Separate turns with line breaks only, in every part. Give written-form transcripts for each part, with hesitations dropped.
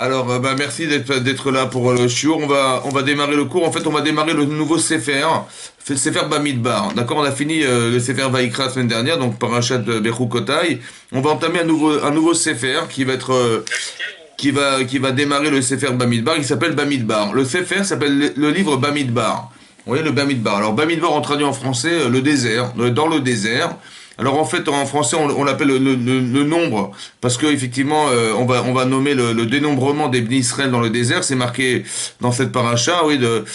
Alors, merci d'être là pour le shiur. On va démarrer le cours. En fait, on va démarrer le nouveau Sefer, le Sefer Bamidbar. D'accord, on a fini le Sefer Vaïkra la semaine dernière, donc Parashat Bechukotai. On va entamer un nouveau Sefer qui va être qui va démarrer le Sefer Bamidbar. Il s'appelle Bamidbar. Le Sefer s'appelle le livre Bamidbar. Vous voyez le Bamidbar. Alors Bamidbar, on traduit en français le désert, dans le désert. Alors en fait, en français, on l'appelle le nombre, parce que effectivement, on va nommer le dénombrement des Bnei Israël dans le désert. C'est marqué dans cette paracha, oui, de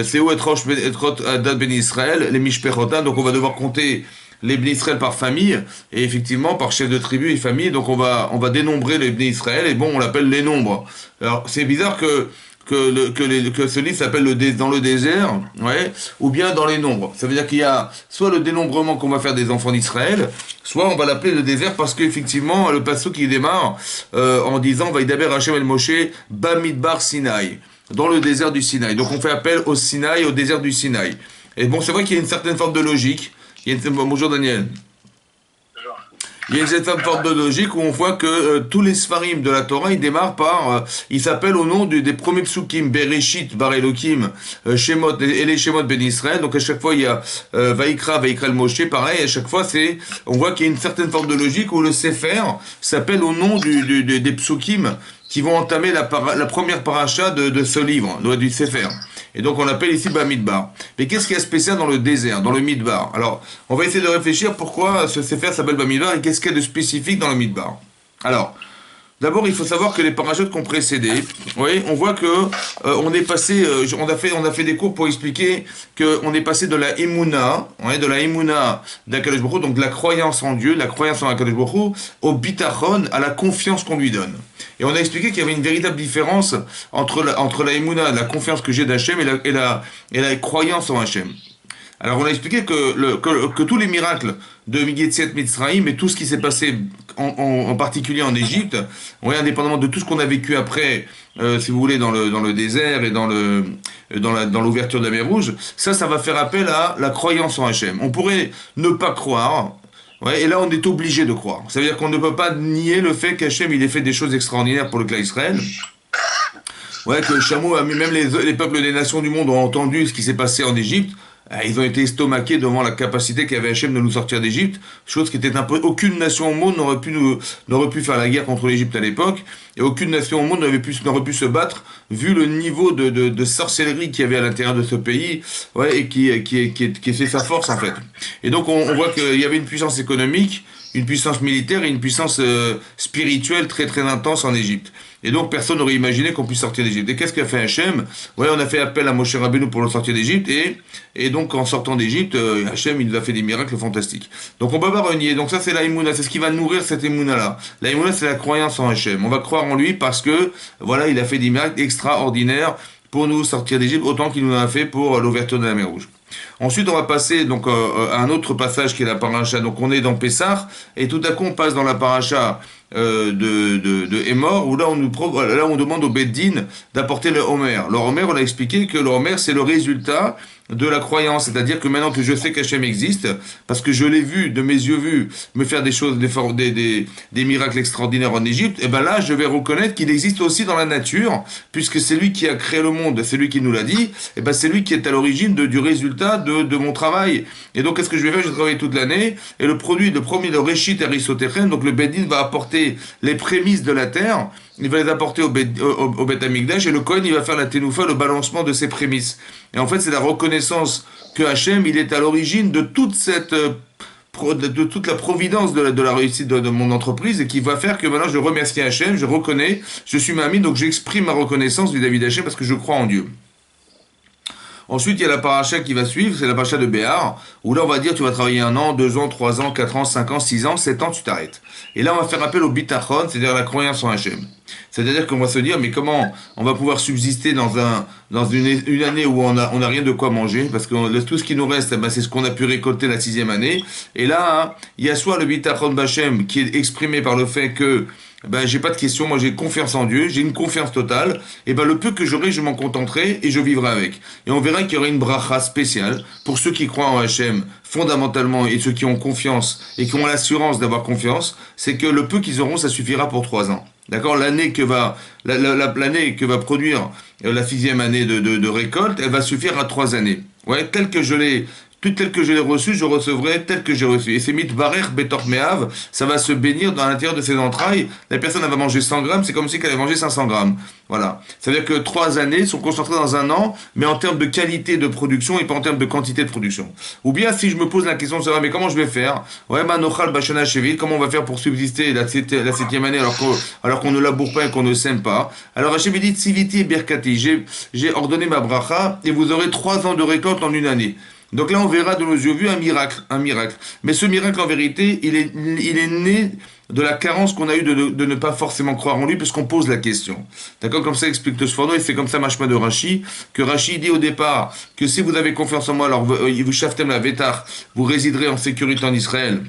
Séou et Rot Adat Bnei Israël, les Mishpechotam. Donc on va devoir compter les Bnei Israël par famille, et effectivement par chef de tribu et famille. Donc on va dénombrer les Bnei Israël, et bon, on l'appelle les nombres. Alors c'est bizarre que ce livre s'appelle dans le désert, ouais, ou bien dans les nombres. Ça veut dire qu'il y a soit le dénombrement qu'on va faire des enfants d'Israël, soit on va l'appeler le désert parce qu'effectivement le passage qui démarre en disant Vaïdaber Hashem el Moshe Bamidbar Sinaï, dans le désert du Sinaï. Donc on fait appel au Sinaï, au désert du Sinaï. Et bon, c'est vrai qu'il y a une certaine forme de logique. Bonjour Daniel. Il y a cette forme de logique où on voit que tous les Sfarim de la Torah, ils démarrent par, ils s'appellent au nom des premiers psukim, Bereshit, Bar Elohim, Shemot, et les Shemot Ben Israël. Donc à chaque fois, il y a Vaïkra, Vaïkra el Moshe, pareil, à chaque fois, on voit qu'il y a une certaine forme de logique où le Sefer s'appelle au nom des psukim qui vont entamer la première paracha de ce livre, du Sefer. Et donc on l'appelle ici Bamidbar. Mais qu'est-ce qu'il y a de spécial dans le désert, dans le Midbar? Alors, on va essayer de réfléchir pourquoi ce Sefer s'appelle Bamidbar et qu'est-ce qu'il y a de spécifique dans le Midbar. Alors, d'abord, il faut savoir que les parachutes qui ont précédé, oui, on voit que on est passé, on a fait des cours pour expliquer que on est passé de la Emouna, ouais, de la Emouna d'Akadosh Baruch Hu, donc de la croyance en Dieu, de la croyance en Akadosh Baruch Hu, au bitachon, à la confiance qu'on lui donne. Et on a expliqué qu'il y avait une véritable différence entre la Emouna, la confiance que j'ai d'Hachem et la croyance en Hachem. Alors on a expliqué que tous les miracles de Yetziat Mitzrayim et tout ce qui s'est passé en particulier en Égypte, ouais, indépendamment de tout ce qu'on a vécu après, si vous voulez, dans le désert et dans l'ouverture de la mer Rouge, ça va faire appel à la croyance en Hachem. On pourrait ne pas croire, ouais, et là on est obligé de croire. Ça veut dire qu'on ne peut pas nier le fait qu'Hachem il ait fait des choses extraordinaires pour le clan Israël. Ouais, que Chamou, même les peuples des nations du monde ont entendu ce qui s'est passé en Égypte. Ils ont été estomaqués devant la capacité qu'avait Hachem de nous sortir d'Égypte, chose qui était un peu... Aucune nation au monde n'aurait pu faire la guerre contre l'Égypte à l'époque, et aucune nation au monde n'aurait pu se battre, vu le niveau de sorcellerie qu'il y avait à l'intérieur de ce pays, ouais, et qui fait sa force en fait. Et donc on voit qu'il y avait une puissance économique, une puissance militaire et une puissance spirituelle très très intense en Égypte. Et donc personne n'aurait imaginé qu'on puisse sortir d'Égypte. Et qu'est-ce qu'a fait Hachem? Ouais, on a fait appel à Moshe Rabbeinu pour le sortir d'Égypte, et donc en sortant d'Égypte, Hachem il nous a fait des miracles fantastiques. Donc on va pas renier. Donc ça c'est la Emouna, c'est ce qui va nourrir cette Emouna là. La Emouna c'est la croyance en Hachem. On va croire en lui parce que voilà, il a fait des miracles extraordinaires pour nous sortir d'Égypte, autant qu'il nous en a fait pour l'ouverture de la mer Rouge. Ensuite, on va passer donc à un autre passage qui est la paracha. Donc, on est dans Pessah et tout à coup, on passe dans la paracha de Hémor où là, on demande au Beddin d'apporter le Homer. Le Homer, on a expliqué que le Homer, c'est le résultat de la croyance, c'est-à-dire que maintenant que je sais qu'Hachem existe, parce que je l'ai vu, de mes yeux vus, me faire des choses, des miracles extraordinaires en Égypte, et ben là, je vais reconnaître qu'il existe aussi dans la nature, puisque c'est lui qui a créé le monde, c'est lui qui nous l'a dit, et ben c'est lui qui est à l'origine du résultat de mon travail. Et donc, qu'est-ce que je vais faire? Je vais travailler toute l'année, et le premier, le Réchit Arisotechen, donc le Beddin va apporter les prémices de la terre, il va les apporter au Beth Amikdash, et le Kohen, il va faire la Tenoufa, le balancement de ses prémices. Et en fait, c'est la reconnaissance que Hachem, il est à l'origine de toute toute la providence de la réussite de mon entreprise, et qui va faire que maintenant je remercie Hachem, je reconnais, je suis Mahami, donc j'exprime ma reconnaissance vis-à-vis d'Hachem parce que je crois en Dieu. Ensuite, il y a la paracha qui va suivre, c'est la paracha de Béar, où là, on va dire, tu vas travailler 1 an, 2 ans, 3 ans, 4 ans, 5 ans, 6 ans, 7 ans, tu t'arrêtes. Et là, on va faire appel au bitachon, c'est-à-dire la croyance en Hachem. C'est-à-dire qu'on va se dire, mais comment on va pouvoir subsister dans une année où on a rien de quoi manger, parce que tout ce qui nous reste, ben, c'est ce qu'on a pu récolter la 6e année. Et là, hein, il y a soit le bitachon b'Hachem, qui est exprimé par le fait que ben j'ai pas de questions, moi j'ai confiance en Dieu, j'ai une confiance totale, et ben le peu que j'aurai, je m'en contenterai et je vivrai avec. Et on verra qu'il y aura une bracha spéciale pour ceux qui croient en Hachem fondamentalement et ceux qui ont confiance et qui ont l'assurance d'avoir confiance, c'est que le peu qu'ils auront, ça suffira pour 3 ans. D'accord, l'année que va produire la sixième année de récolte, elle va suffire à 3 années. Ouais, tout tel que je l'ai reçu, je recevrai tel que j'ai reçu. Et c'est mitbarer betor meav, ça va se bénir dans l'intérieur de ses entrailles. La personne, elle va manger 100 grammes, c'est comme si elle avait mangé 500 grammes. Voilà. Ça veut dire que 3 années sont concentrées dans un an, mais en termes de qualité de production et pas en termes de quantité de production. Ou bien, si je me pose la question de savoir, mais comment je vais faire? Ouais, nochal bashana shevit, comment on va faire pour subsister la septième année alors qu'on ne laboure pas et qu'on ne sème pas? Alors Hachem dit, Tsiviti et Birkati, j'ai ordonné ma bracha et vous aurez 3 ans de récolte en une année. Donc là, on verra de nos yeux vus un miracle, un miracle. Mais ce miracle, en vérité, il est né de la carence qu'on a eue de ne pas forcément croire en lui, puisqu'on pose la question. D'accord? Comme ça explique Tosfano, et c'est comme ça Mashma de Rashi, que Rashi dit au départ que si vous avez confiance en moi, alors vous shaftem la vétar, vous résiderez en sécurité en Israël.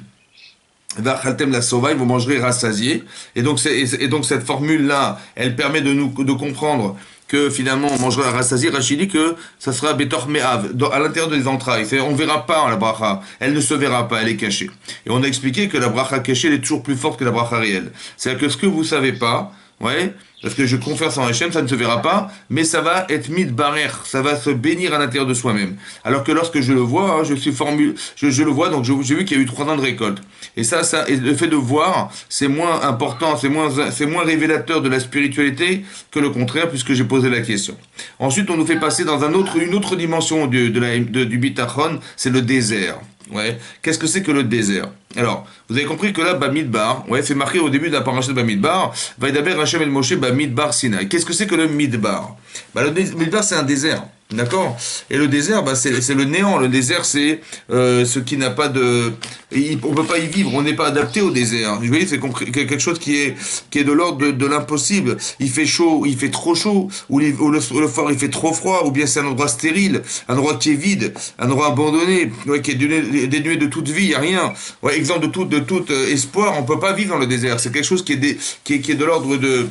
Vachaltem la sova, vous mangerez rassasié. Et donc cette formule-là, elle permet de comprendre que finalement on mangera la rassasié. Rachid dit que ça sera betor me'av, à l'intérieur des entrailles. On ne verra pas la bracha, elle ne se verra pas, elle est cachée. Et on a expliqué que la bracha cachée, elle est toujours plus forte que la bracha réelle. C'est-à-dire que ce que vous savez pas, ouais, parce que je confesse en Hachem, ça ne se verra pas, mais ça va être mitbarer, ça va se bénir à l'intérieur de soi-même. Alors que lorsque je le vois, hein, je le vois, donc j'ai vu qu'il y a eu 3 ans de récolte. Et et le fait de voir, c'est moins important, c'est moins révélateur de la spiritualité que le contraire, puisque j'ai posé la question. Ensuite, on nous fait passer dans une autre dimension du bitachon, c'est le désert. Ouais. Qu'est-ce que c'est que le désert? Alors, vous avez compris que là, Bamidbar, ouais, c'est marqué au début de la paracha de Bamidbar, Vaidaber Hashem el Moshe Bamidbar Sinai. Qu'est-ce que c'est que le Midbar? Le Midbar, c'est un désert. D'accord? Et le désert, c'est le néant. Le désert, c'est ce qui n'a pas de... On peut pas y vivre, on n'est pas adapté au désert. Vous voyez, c'est quelque chose qui est de l'ordre de l'impossible. Il fait chaud, il fait trop chaud, ou le fort, il fait trop froid, ou bien c'est un endroit stérile, un endroit qui est vide, un endroit abandonné, ouais, qui est dénué de toute vie, il n'y a rien. Ouais, exemple de tout espoir, on peut pas vivre dans le désert. C'est quelque chose qui est de l'ordre de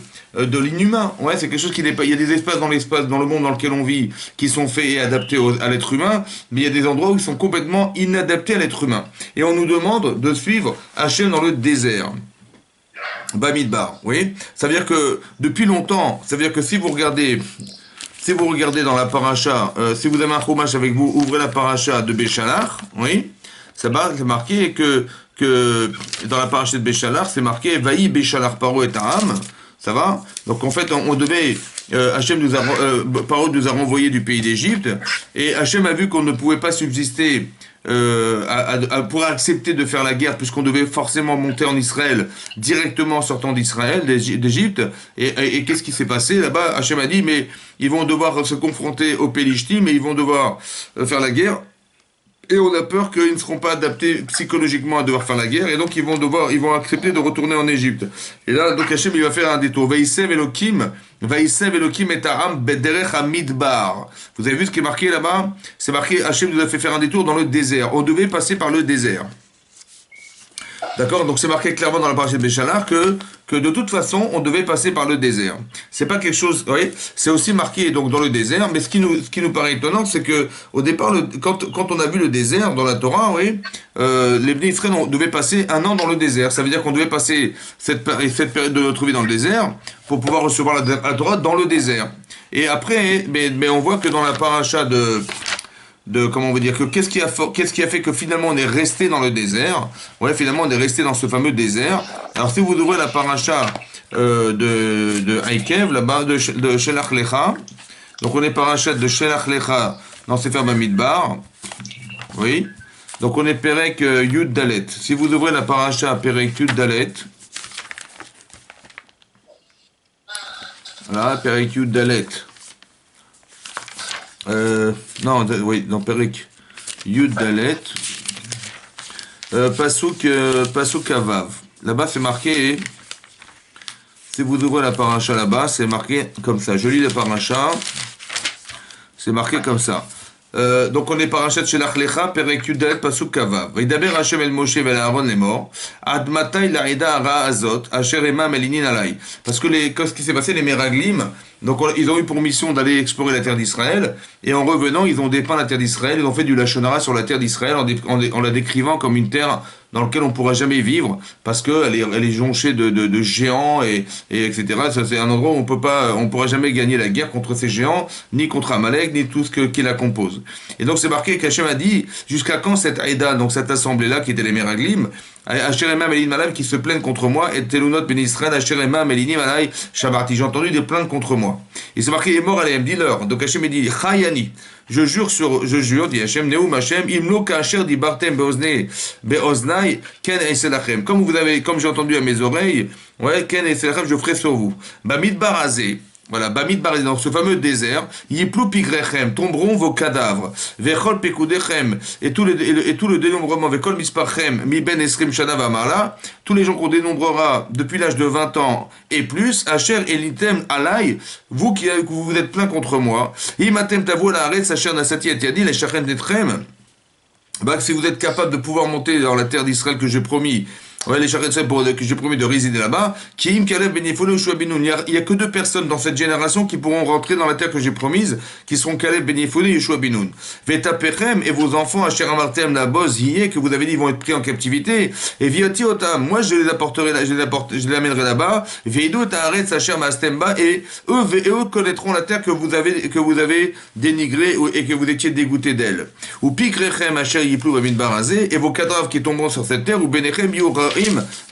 l'inhumain. Ouais, c'est quelque chose qui n'est pas. Il y a des espaces dans le monde dans lequel on vit, qui sont faits et adaptés à l'être humain, mais il y a des endroits où ils sont complètement inadaptés à l'être humain. Et on nous demande de suivre Hachem dans le désert. Bamidbar, oui. Ça veut dire que depuis longtemps, ça veut dire que si vous regardez dans la paracha, si vous avez un chumash avec vous, ouvrez la paracha de Béchalach, oui. C'est marqué que dans la paracha de Béchalach, c'est marqué Vaï Béchalach Paro et Ta'am. Ça va? Donc en fait, on devait... Paro nous a renvoyé du pays d'Égypte, et Hachem a vu qu'on ne pouvait pas subsister pour accepter de faire la guerre, puisqu'on devait forcément monter en Israël directement en sortant d'Égypte. Et qu'est-ce qui s'est passé là-bas? Hachem a dit, mais ils vont devoir se confronter au Pélishtim, mais ils vont devoir faire la guerre. Et on a peur qu'ils ne seront pas adaptés psychologiquement à devoir faire la guerre, et donc ils vont accepter de retourner en Égypte. Et là, donc Hachem, il va faire un détour. Vaïsev Elohim et Aram Bederech Amidbar. Vous avez vu ce qui est marqué là-bas? C'est marqué, Hachem nous a fait faire un détour dans le désert. On devait passer par le désert. D'accord? Donc c'est marqué clairement dans la paracha de Béchalach que de toute façon, on devait passer par le désert. C'est pas quelque chose, vous voyez, c'est aussi marqué donc dans le désert, mais ce qui nous paraît étonnant, c'est que au départ, quand on a vu le désert dans la Torah, oui, les Bnei Israël devaient passer 1 an dans le désert. Ça veut dire qu'on devait passer cette période de notre vie dans le désert pour pouvoir recevoir la Torah dans le désert. Et après, mais on voit que dans la paracha comment on veut dire, que qu'est-ce qui a fait que finalement on est resté dans le désert? Ouais, finalement on est resté dans ce fameux désert. Alors si vous ouvrez la paracha de Aïkev, là-bas, de Shelach Lecha, donc on est paracha de Shelach Lecha dans Sefer Bamidbar, oui, donc on est Perek Yud Dalet. Si vous ouvrez la paracha Perek Yud Dalet, voilà, Perek Yud Dalet, dans Perek Yud Dalet, Pasuk Avav. Là-bas, c'est marqué, si vous ouvrez la paracha là-bas, c'est marqué comme ça. Je lis la paracha, c'est marqué comme ça. Donc on est parachat Shelach Lecha, Perek Yud Dalet, Pasuk Avav. Vaidaber Hashem el Moshe vel Aaron lemor, Ad matai la'ida hara azot, asher ema melinin alai. Parce que ce qui s'est passé, les Meraglim, Donc ils ont eu pour mission d'aller explorer la terre d'Israël, et en revenant, ils ont dépeint la terre d'Israël, ils ont fait du Lachon Hara sur la terre d'Israël en la décrivant comme une terre dans laquelle on ne pourra jamais vivre, parce elle est jonchée de géants, et etc. Ça, c'est un endroit où on pourra jamais gagner la guerre contre ces géants, ni contre Amalek, ni tout qui la compose. Et donc c'est marqué qu'Hachem a dit, jusqu'à quand cette Aïda, donc cette assemblée-là, qui était les Meraglim, Asheremam Elinim Alay qui se plaignent contre moi, et Telunot Ben Israël, Asheremam Elinim Alay Shabarti. J'ai entendu des plaintes contre moi. Et c'est marqué, il est mort Alayhem, dis-leur. Donc Hachem dit, Chayani, je jure, dit Hachem, Neum Hachem, Imlo Kacher di Bartem Beoznai, Ken Eiselachem. Comme j'ai entendu à mes oreilles, ouais, Ken Eiselachem, je ferai sur vous. Bamid Barazé. Voilà, Bamidbar, dans ce fameux désert, Yiplou Pigrechem, tomberont vos cadavres, Vechol Pekudechem, et tout le dénombrement, Vechol Misparchem, Mi Ben Esrim Shana Vamala, tous les gens qu'on dénombrera depuis l'âge de 20 ans et plus, Asher Elitem Alay, vous qui vous êtes plein contre moi, Imatem Tavou la Aretz, Asher Nasati Etiadi, les Shachem Netrem, si vous êtes capable de pouvoir monter dans la terre d'Israël que j'ai promis, ouais, les charrettes que j'ai promis de résider là-bas, Kiim Kaleb Benifone Ushua Benoun. Il n'y a que 2 personnes dans cette génération qui pourront rentrer dans la terre que j'ai promise, qui seront Kaleb Benifone et Ushua Benoun. Vetapechem et vos enfants, Asher Amartem la Boz Hiye, que vous avez dit vont être pris en captivité, et Vioti Otam, moi je les amènerai là-bas, Veido Taharetz Asher Mastemba, et eux connaîtront la terre que vous avez dénigrée et que vous étiez dégoûté d'elle. Ou Pikrechem Asher Yiplou Bamin Barazé, et vos cadavres qui tomberont sur cette terre, ou Benechem Yura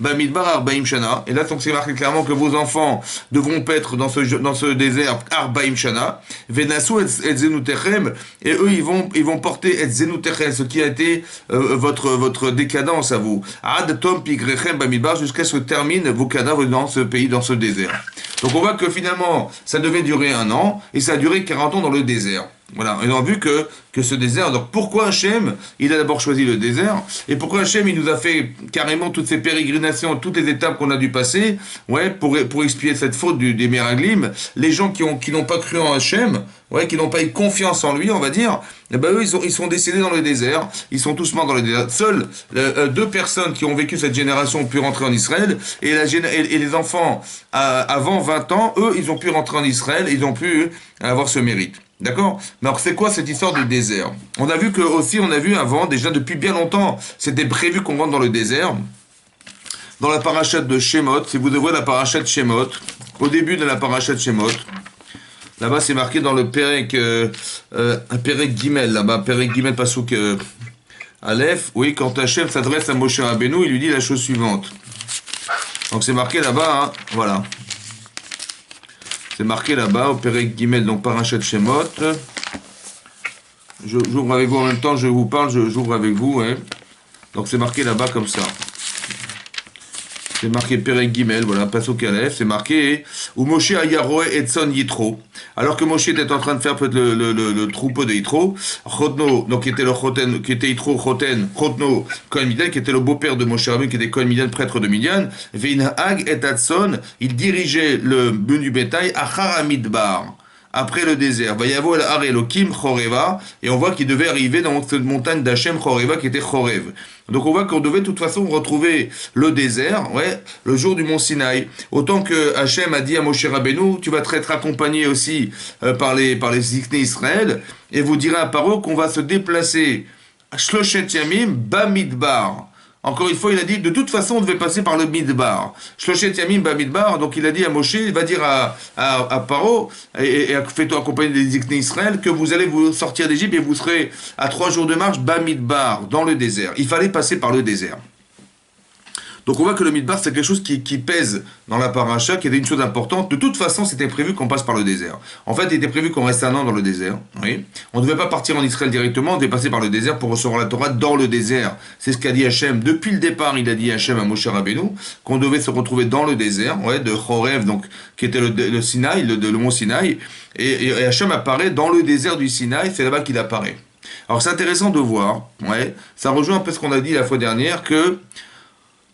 Bamidbar Arbaim Shana. Et là, donc, c'est marqué clairement que vos enfants devront paître dans ce désert Arbaim Shana. Venasu et Zenutechem. Et eux, ils vont porter et Zenutechem, ce qui a été votre décadence à vous. Ad Tom Pigrechem Bamidbar, jusqu'à ce que termine vos cadavres dans ce pays, dans ce désert. Donc, on voit que finalement, ça devait durer 1 an, et ça a duré 40 ans dans le désert. Voilà, et on a vu que ce désert, donc pourquoi Hachem, il a d'abord choisi le désert, et pourquoi Hachem, il nous a fait carrément toutes ces pérégrinations, toutes les étapes qu'on a dû passer, ouais, pour expier cette faute des Meraglim, les gens qui n'ont pas cru en Hachem, ouais, qui n'ont pas eu confiance en lui, on va dire, eh ben eux, ils sont décédés dans le désert, ils sont tous morts dans le désert. Seules 2 personnes qui ont vécu cette génération ont pu rentrer en Israël, et les enfants, avant 20 ans, eux, ils ont pu rentrer en Israël, ils ont pu avoir ce mérite. D'accord? Mais alors c'est quoi cette histoire du désert? On a vu avant, déjà depuis bien longtemps, c'était prévu qu'on rentre dans le désert. Dans la parachate de Shemot, si vous devez la parachate Shemot, au début de la parachate Shemot, là-bas c'est marqué dans le Perek Gimel, là-bas, Perek Gimel Pasuk Aleph, oui, quand Hachem s'adresse à Moshe Rabbeinu, il lui dit la chose suivante. Donc c'est marqué là-bas, hein, voilà. C'est marqué là-bas, au Perek Gimel, donc Parashat Shemot. J'ouvre avec vous en même temps, je vous parle, j'ouvre avec vous. Hein. Donc c'est marqué là-bas comme ça. C'est marqué Perek Gimel, voilà, Pasuk Aleph, c'est marqué où Moshe Ayaroe Etson Yitro. Alors que Moshe était en train de faire le troupeau de Yitro, Chodno, donc qui était Yitro Chodno, Kohen Midian, qui était le beau-père de Moshe Rabbeinu, qui était Kohen Midian, prêtre de Midian, Vein Hag et Atson, il dirigeait le menu bétail à Haramidbar. Après le désert, Vayavo el Har Elokim Choreva, et on voit qu'il devait arriver dans cette montagne d'Hachem Choreva qui était Chorev. Donc on voit qu'on devait de toute façon retrouver le désert, ouais, le jour du mont Sinaï. Autant que Hachem a dit à Moshe Rabbeinu, tu vas être accompagné aussi par les Ziknei Israël, et vous direz à Paro qu'on va se déplacer Shloshet Yamim Bamidbar. Encore une fois, il a dit, de toute façon, on devait passer par le Midbar. Shloshet Yamim Bamidbar, donc il a dit à Moshe, il va dire à Paro, et fais-toi accompagner des Ziknei Israël, que vous allez vous sortir d'Égypte et vous serez à 3 jours de marche, Bamidbar, dans le désert. Il fallait passer par le désert. Donc on voit que le Midbar, c'est quelque chose qui pèse dans la paracha, qui était une chose importante. De toute façon, c'était prévu qu'on passe par le désert. En fait, il était prévu qu'on reste 1 an dans le désert. Oui. On ne devait pas partir en Israël directement, on devait passer par le désert pour recevoir la Torah dans le désert. C'est ce qu'a dit Hachem. Depuis le départ, il a dit Hachem à Moshe Rabbeinu qu'on devait se retrouver dans le désert, ouais, de Chorev, donc qui était le Sinaï, le mont Sinaï. Et Hachem apparaît dans le désert du Sinaï, c'est là-bas qu'il apparaît. Alors c'est intéressant de voir, ouais, ça rejoint un peu ce qu'on a dit la fois dernière, que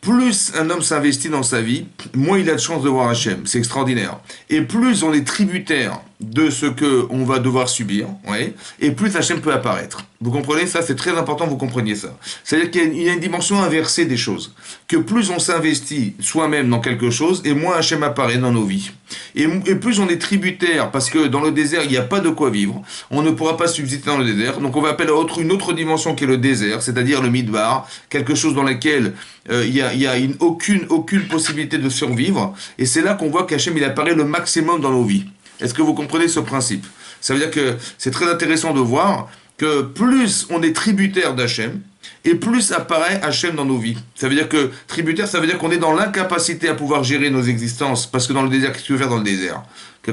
plus un homme s'investit dans sa vie, moins il a de chance de voir Hachem. C'est extraordinaire. Et plus on est tributaire de ce que on va devoir subir, ouais, et plus Hachem peut apparaître. Vous comprenez ça? C'est très important, vous compreniez ça. C'est-à-dire qu'il y a une dimension inversée des choses. Que plus on s'investit soi-même dans quelque chose, et moins Hachem apparaît dans nos vies. Et plus on est tributaire, parce que dans le désert, il n'y a pas de quoi vivre, on ne pourra pas subsister dans le désert, donc on va appeler une autre dimension qui est le désert, c'est-à-dire le midbar, quelque chose dans lequel il y a aucune possibilité de survivre, et c'est là qu'on voit qu'Hachem il apparaît le maximum dans nos vies. Est-ce que vous comprenez ce principe? Ça veut dire que c'est très intéressant de voir que plus on est tributaire d'Hachem, et plus apparaît Hachem dans nos vies. Ça veut dire que tributaire, ça veut dire qu'on est dans l'incapacité à pouvoir gérer nos existences, parce que dans le désert, qu'est-ce que tu veux faire dans le désert?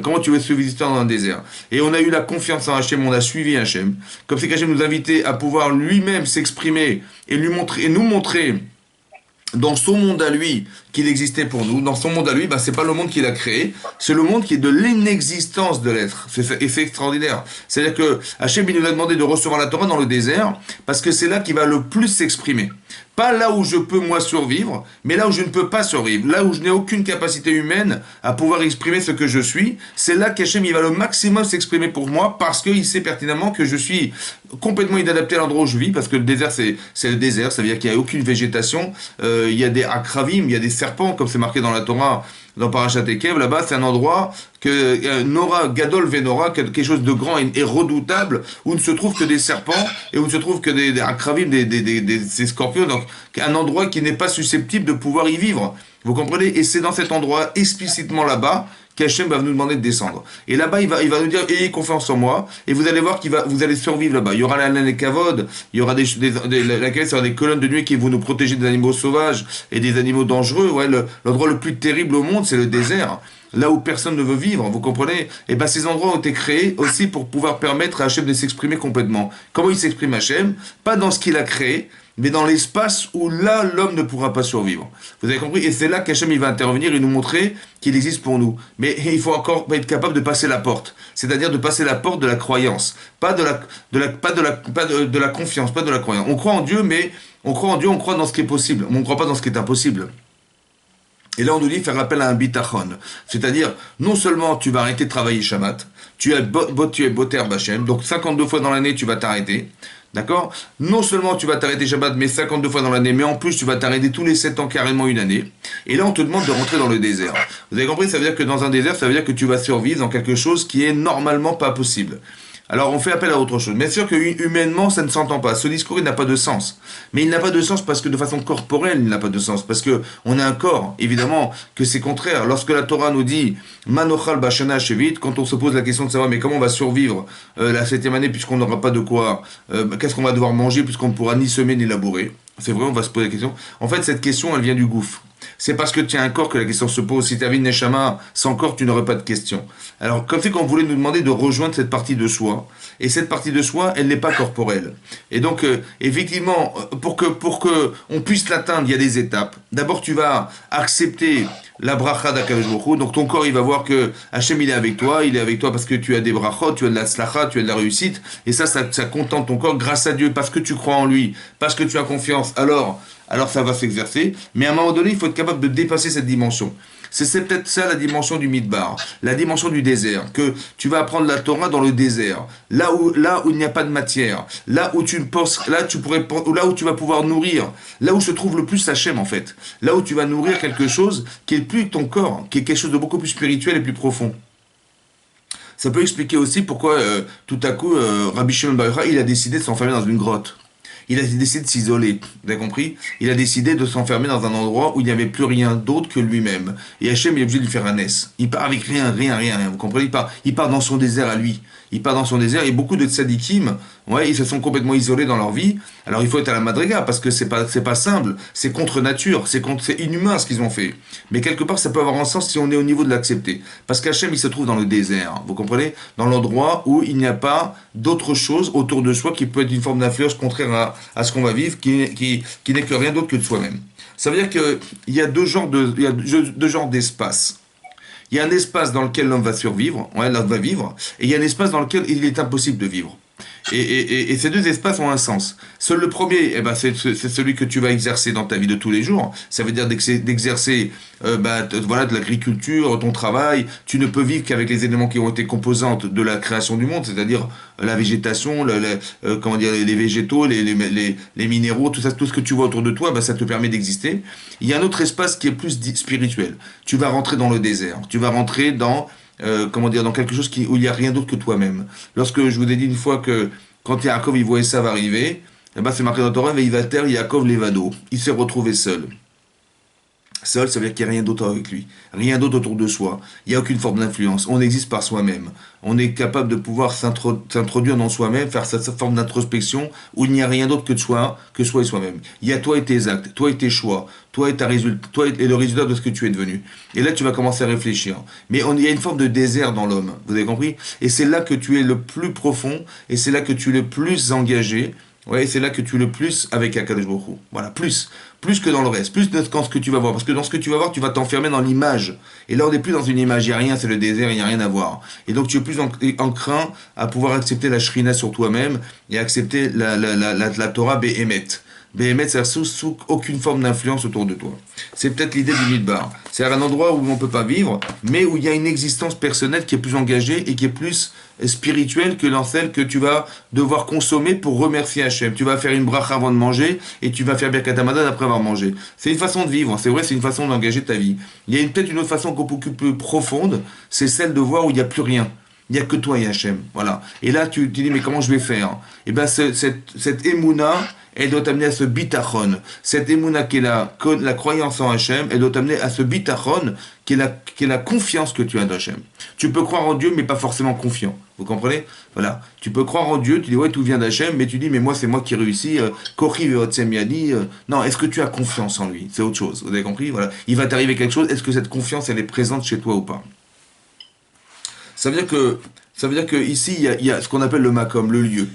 Comment tu veux subsister dans un désert? Et on a eu la confiance en Hachem, on a suivi Hachem, comme si Hachem nous invitait à pouvoir lui-même s'exprimer et nous montrer dans son monde à lui qu'il existait pour nous. Dans son monde à lui, c'est pas le monde qu'il a créé, c'est le monde qui est de l'inexistence de l'être. Et c'est extraordinaire. C'est-à-dire que Hachem il nous a demandé de recevoir la Torah dans le désert, parce que c'est là qu'il va le plus s'exprimer. Pas là où je peux moi survivre, mais là où je ne peux pas survivre, là où je n'ai aucune capacité humaine à pouvoir exprimer ce que je suis, c'est là qu'Hachem il va le maximum s'exprimer pour moi, parce qu'il sait pertinemment que je suis complètement inadapté à l'endroit où je vis, parce que le désert c'est le désert, ça veut dire qu'il n'y a aucune végétation, il y a des akravim, il y a des serpents, comme c'est marqué dans la Torah, dans Parashat Ekev, là-bas, c'est un endroit que Nora, Gadol Venora, quelque chose de grand et redoutable, où ne se trouvent que des serpents et où ne se trouvent que des akravim, des scorpions, donc un endroit qui n'est pas susceptible de pouvoir y vivre. Vous comprenez? Et c'est dans cet endroit, explicitement là-bas, qu'Hachem va nous demander de descendre. Et là-bas, il va nous dire, ayez confiance en moi, et vous allez voir vous allez survivre là-bas. Il y aura la laine et kavod, il y aura laquelle sera des colonnes de nuit qui vont nous protéger des animaux sauvages et des animaux dangereux. Ouais, l'endroit le plus terrible au monde, c'est le désert. Là où personne ne veut vivre, vous comprenez? Et ces endroits ont été créés aussi pour pouvoir permettre à Hachem de s'exprimer complètement. Comment il s'exprime Hachem? Pas dans ce qu'il a créé, mais dans l'espace où là, l'homme ne pourra pas survivre. Vous avez compris? Et c'est là qu'Hachem il va intervenir et nous montrer qu'il existe pour nous. Mais il faut encore être capable de passer la porte. C'est-à-dire de passer la porte de la croyance. Pas de la confiance, pas de la croyance. On croit en Dieu, mais on croit en Dieu, on croit dans ce qui est possible. Mais on ne croit pas dans ce qui est impossible. Et là, on nous dit faire appel à un bitachon. C'est-à-dire, non seulement tu vas arrêter de travailler Shabbat, tu es boter Bachem, donc 52 fois dans l'année, tu vas t'arrêter. D'accord? Non seulement tu vas t'arrêter Shabbat, mais 52 fois dans l'année, mais en plus tu vas t'arrêter tous les 7 ans carrément une année. Et là on te demande de rentrer dans le désert. Vous avez compris? Ça veut dire que dans un désert, ça veut dire que tu vas survivre dans quelque chose qui est normalement pas possible. Alors on fait appel à autre chose. Bien sûr que humainement ça ne s'entend pas. Ce discours il n'a pas de sens. Mais il n'a pas de sens parce que de façon corporelle il n'a pas de sens. Parce que on a un corps, évidemment que c'est contraire. Lorsque la Torah nous dit Manochal Bashana Shevit, quand on se pose la question de savoir mais comment on va survivre la 7e année puisqu'on n'aura pas de quoi, qu'est-ce qu'on va devoir manger puisqu'on ne pourra ni semer ni labourer. C'est vrai, on va se poser la question. En fait cette question elle vient du gouffre. C'est parce que tu as un corps que la question se pose. Si tu avais une neshama sans corps, tu n'aurais pas de question. Alors, comme c'est qu'on voulait nous demander de rejoindre cette partie de soi, et cette partie de soi, elle n'est pas corporelle. Et donc, effectivement, pour que on puisse l'atteindre, il y a des étapes. D'abord, tu vas accepter la bracha d'Akadosh Baruch Hu. Donc ton corps, il va voir que Hachem, il est avec toi parce que tu as des brachot, tu as de la slacha, tu as de la réussite, et ça contente ton corps grâce à Dieu, parce que tu crois en lui, parce que tu as confiance, alors ça va s'exercer. Mais à un moment donné, il faut être capable de dépasser cette dimension. C'est peut-être ça la dimension du midbar, la dimension du désert, que tu vas apprendre la Torah dans le désert, là où il n'y a pas de matière, là où tu vas pouvoir nourrir, là où se trouve le plus Hachem en fait, là où tu vas nourrir quelque chose qui est plus que ton corps, qui est quelque chose de beaucoup plus spirituel et plus profond. Ça peut expliquer aussi pourquoi tout à coup Rabbi Shimon Bar Yochai, il a décidé de s'enfermer dans une grotte. Il a décidé de s'isoler, vous avez compris? Il a décidé de s'enfermer dans un endroit où il n'y avait plus rien d'autre que lui-même. Et Hachem, il est obligé de lui faire un S. Il part avec rien, vous comprenez? Il part dans son désert à lui. Il part dans son désert, et beaucoup de tzadikim, ils se sont complètement isolés dans leur vie. Alors il faut être à la madriga, parce que c'est pas simple, c'est contre nature, c'est inhumain ce qu'ils ont fait. Mais quelque part, ça peut avoir un sens si on est au niveau de l'accepter. Parce qu'Hachem, il se trouve dans le désert, vous comprenez? Dans l'endroit où il n'y a pas d'autre chose autour de soi qui peut être une forme d'influence contraire à ce qu'on va vivre, qui n'est que rien d'autre que de soi-même. Ça veut dire qu'il y a deux genres d'espace. Il y a un espace dans lequel l'homme va survivre, l'homme va vivre, et il y a un espace dans lequel il est impossible de vivre. Et ces deux espaces ont un sens. Seul le premier, eh ben, c'est celui que tu vas exercer dans ta vie de tous les jours. Ça veut dire d'exercer voilà, de l'agriculture, ton travail. Tu ne peux vivre qu'avec les éléments qui ont été composantes de la création du monde, c'est-à-dire la végétation, comment dire, les végétaux, les minéraux, tout ça, tout ce que tu vois autour de toi, bah, ça te permet d'exister. Il y a un autre espace qui est plus spirituel. Tu vas rentrer dans le désert. Tu vas rentrer dans comment dire, dans quelque chose où il n'y a rien d'autre que toi-même. Lorsque je vous ai dit une fois que quand Yaakov il voit Esav arriver, eh ben c'est marqué dans la Torah, Veivater Yaakov Levado. Il s'est retrouvé seul. Seul, ça veut dire qu'il n'y a rien d'autre avec lui. Rien d'autre autour de soi. Il n'y a aucune forme d'influence. On existe par soi-même. On est capable de pouvoir s'introduire dans soi-même, faire cette forme d'introspection où il n'y a rien d'autre que soi et soi-même. Il y a toi et tes actes, toi et tes choix, toi et le résultat de ce que tu es devenu. Et là, tu vas commencer à réfléchir. Mais il y a une forme de désert dans l'homme. Vous avez compris? Et c'est là que tu es le plus profond et c'est là que tu es le plus engagé. Ouais, c'est là que tu es le plus avec Akadosh Baruch Hu. Voilà, plus que dans le reste, plus dans ce que tu vas voir. Parce que dans ce que tu vas voir, tu vas t'enfermer dans l'image. Et là, on n'est plus dans une image, il n'y a rien, c'est le désert, il n'y a rien à voir. Et donc, tu es plus enclin à pouvoir accepter la shrina sur toi-même et accepter la Torah Behemet. Behemet, c'est sous aucune forme d'influence autour de toi. C'est peut-être l'idée du Midbar. C'est un endroit où on ne peut pas vivre, mais où il y a une existence personnelle qui est plus engagée et qui est plus spirituelle que dans celle que tu vas devoir consommer pour remercier Hachem. Tu vas faire une bracha avant de manger et tu vas faire Birkat Hamazon après avoir mangé. C'est une façon de vivre, c'est vrai, c'est une façon d'engager ta vie. Il y a peut-être une autre façon beaucoup plus profonde, c'est celle de voir où il n'y a plus rien. Il n'y a que toi et Hachem. Voilà. Et là, tu te dis, mais comment je vais faire? Eh bien, cette émouna, elle doit t'amener à ce bitachon. Cette émouna qui est la croyance en Hachem, elle doit t'amener à ce bitachon qui est la confiance que tu as d'Hachem. Tu peux croire en Dieu, mais pas forcément confiant. Vous comprenez? Voilà. Tu peux croire en Dieu, tu dis, ouais, tout vient d'Hachem, mais tu dis, mais moi, c'est moi qui réussis. Kochi ve'otsem yadi. Non, est-ce que tu as confiance en lui? C'est autre chose. Vous avez compris? Voilà. Il va t'arriver quelque chose. Est-ce que cette confiance, elle est présente chez toi ou pas? Ça veut dire que ici, il y a ce qu'on appelle le makom, le lieu.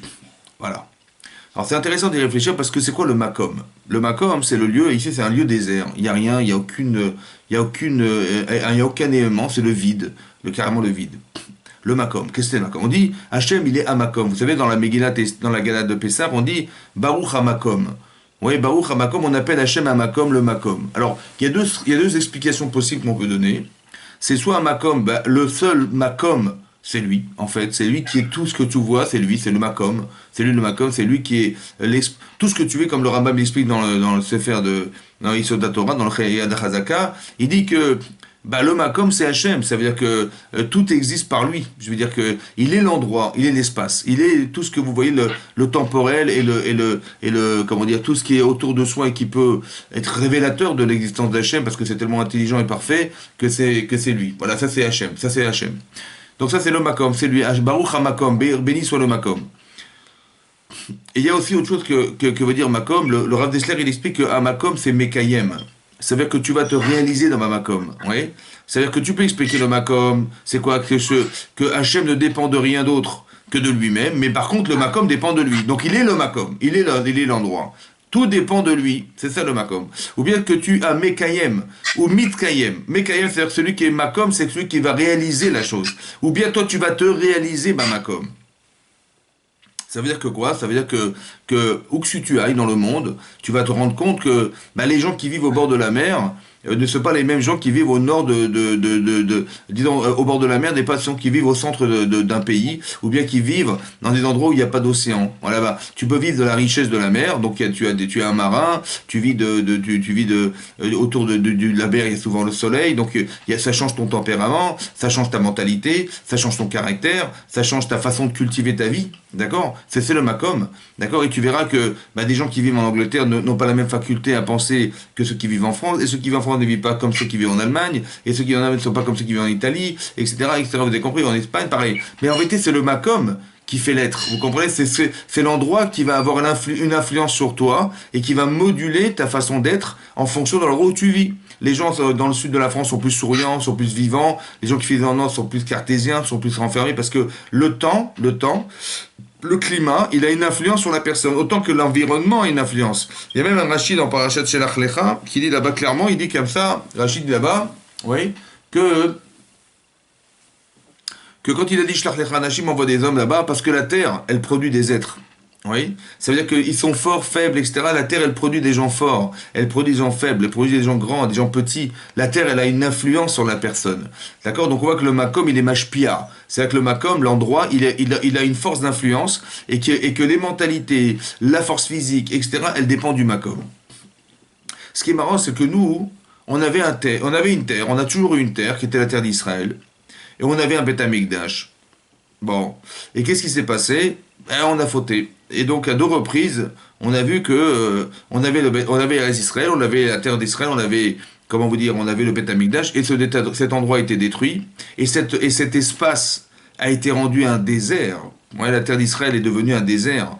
Voilà. Alors c'est intéressant d'y réfléchir parce que c'est quoi le makom? Le makom, c'est le lieu, et ici c'est un lieu désert. Il n'y a rien, il n'y a aucun élément, c'est le vide, carrément le vide. Le makom, qu'est-ce que c'est le makom? On dit, Hachem, il est à makom. Vous savez, dans la Megillah, dans la Galade de Pessah, on dit, Baruch HaMakom. Oui, Baruch HaMakom, on appelle Hachem à makom, le makom. Alors, il y a deux explications possibles qu'on peut donner. C'est soit un makom, le seul makom, c'est lui, en fait, c'est lui qui est tout ce que tu vois, c'est lui, c'est le makom, c'est lui le makom, c'est lui qui est tout ce que tu es, comme le Rambam l'explique dans le Sefer dans l'Isod Torah, dans le Chayad HaZaka, il dit que le makom c'est Hachem, ça veut dire que tout existe par lui, je veux dire que il est l'endroit, il est l'espace, il est tout ce que vous voyez, le temporel et le comment dire, tout ce qui est autour de soi et qui peut être révélateur de l'existence d'Hachem, parce que c'est tellement intelligent et parfait que c'est lui. Voilà, ça c'est Hachem, ça c'est Hachem. Donc ça c'est le makom, c'est lui, Baruch HaMakom, béni soit le makom. Et il y a aussi autre chose que veut dire makom, le Rav Dessler il explique que makom c'est mekayem. Ça veut dire que tu vas te réaliser dans ma makom. Oui. C'est-à-dire que tu peux expliquer le makom, c'est quoi que Hachem ne dépend de rien d'autre que de lui-même, mais par contre le makom dépend de lui. Donc il est le makom, il est l'endroit. Tout dépend de lui, c'est ça le makom. Ou bien que tu as mekayem ou mitkayem. Mekayem, c'est-à-dire celui qui est makom, c'est celui qui va réaliser la chose. Ou bien toi tu vas te réaliser ma makom. Ça veut dire que quoi? Ça veut dire que où que tu ailles dans le monde, tu vas te rendre compte que les gens qui vivent au bord de la mer ne sont pas les mêmes gens qui vivent au nord disons, au bord de la mer, des patients qui vivent au centre d'un pays, ou bien qui vivent dans des endroits où il n'y a pas d'océan. Voilà, tu peux vivre de la richesse de la mer, donc tu es un marin, tu vis autour de la mer, il y a souvent le soleil, donc ça change ton tempérament, ça change ta mentalité, ça change ton caractère, ça change ta façon de cultiver ta vie, d'accord? C'est le makom, d'accord? Et tu verras que des gens qui vivent en Angleterre n'ont pas la même faculté à penser que ceux qui vivent en France, et ceux qui vivent en France ne vivent pas comme ceux qui vivent en Allemagne, et ceux qui vivent en Allemagne ne sont pas comme ceux qui vivent en Italie, etc., etc. Vous avez compris, en Espagne, pareil. Mais en vérité, c'est le makom qui fait l'être. Vous comprenez? C'est l'endroit qui va avoir une influence sur toi et qui va moduler ta façon d'être en fonction de l'endroit où tu vis. Les gens dans le sud de la France sont plus souriants, sont plus vivants. Les gens qui vivent dans le nord sont plus cartésiens, sont plus renfermés parce que le temps, le climat, il a une influence sur la personne, autant que l'environnement a une influence. Il y a même un Rachid en Parashat Shelach Lecha qui dit là-bas clairement, il dit comme ça, Rachid dit là-bas, oui, que que quand il a dit Shlach lecha anashim, envoie des hommes là-bas, parce que la terre, elle produit des êtres. Oui, ça veut dire qu'ils sont forts, faibles, etc. La terre, elle produit des gens forts, elle produit des gens faibles, elle produit des gens grands, des gens petits. La terre, elle a une influence sur la personne. D'accord? Donc on voit que le makom, il est mashpia. C'est-à-dire que le makom, l'endroit, il a une force d'influence et que les mentalités, la force physique, etc., elle dépend du makom. Ce qui est marrant, c'est que nous, on avait une terre, on a toujours eu une terre qui était la terre d'Israël. Et on avait un Beth Amikdash. Bon. Et qu'est-ce qui s'est passé? On a fauté. Et donc, à 2 reprises, on a vu que on avait les Israël, on avait la terre d'Israël, on avait, comment vous dire, on avait le Beth Amikdash, et cet endroit a été détruit, et cet espace a été rendu un désert. Ouais, la terre d'Israël est devenue un désert,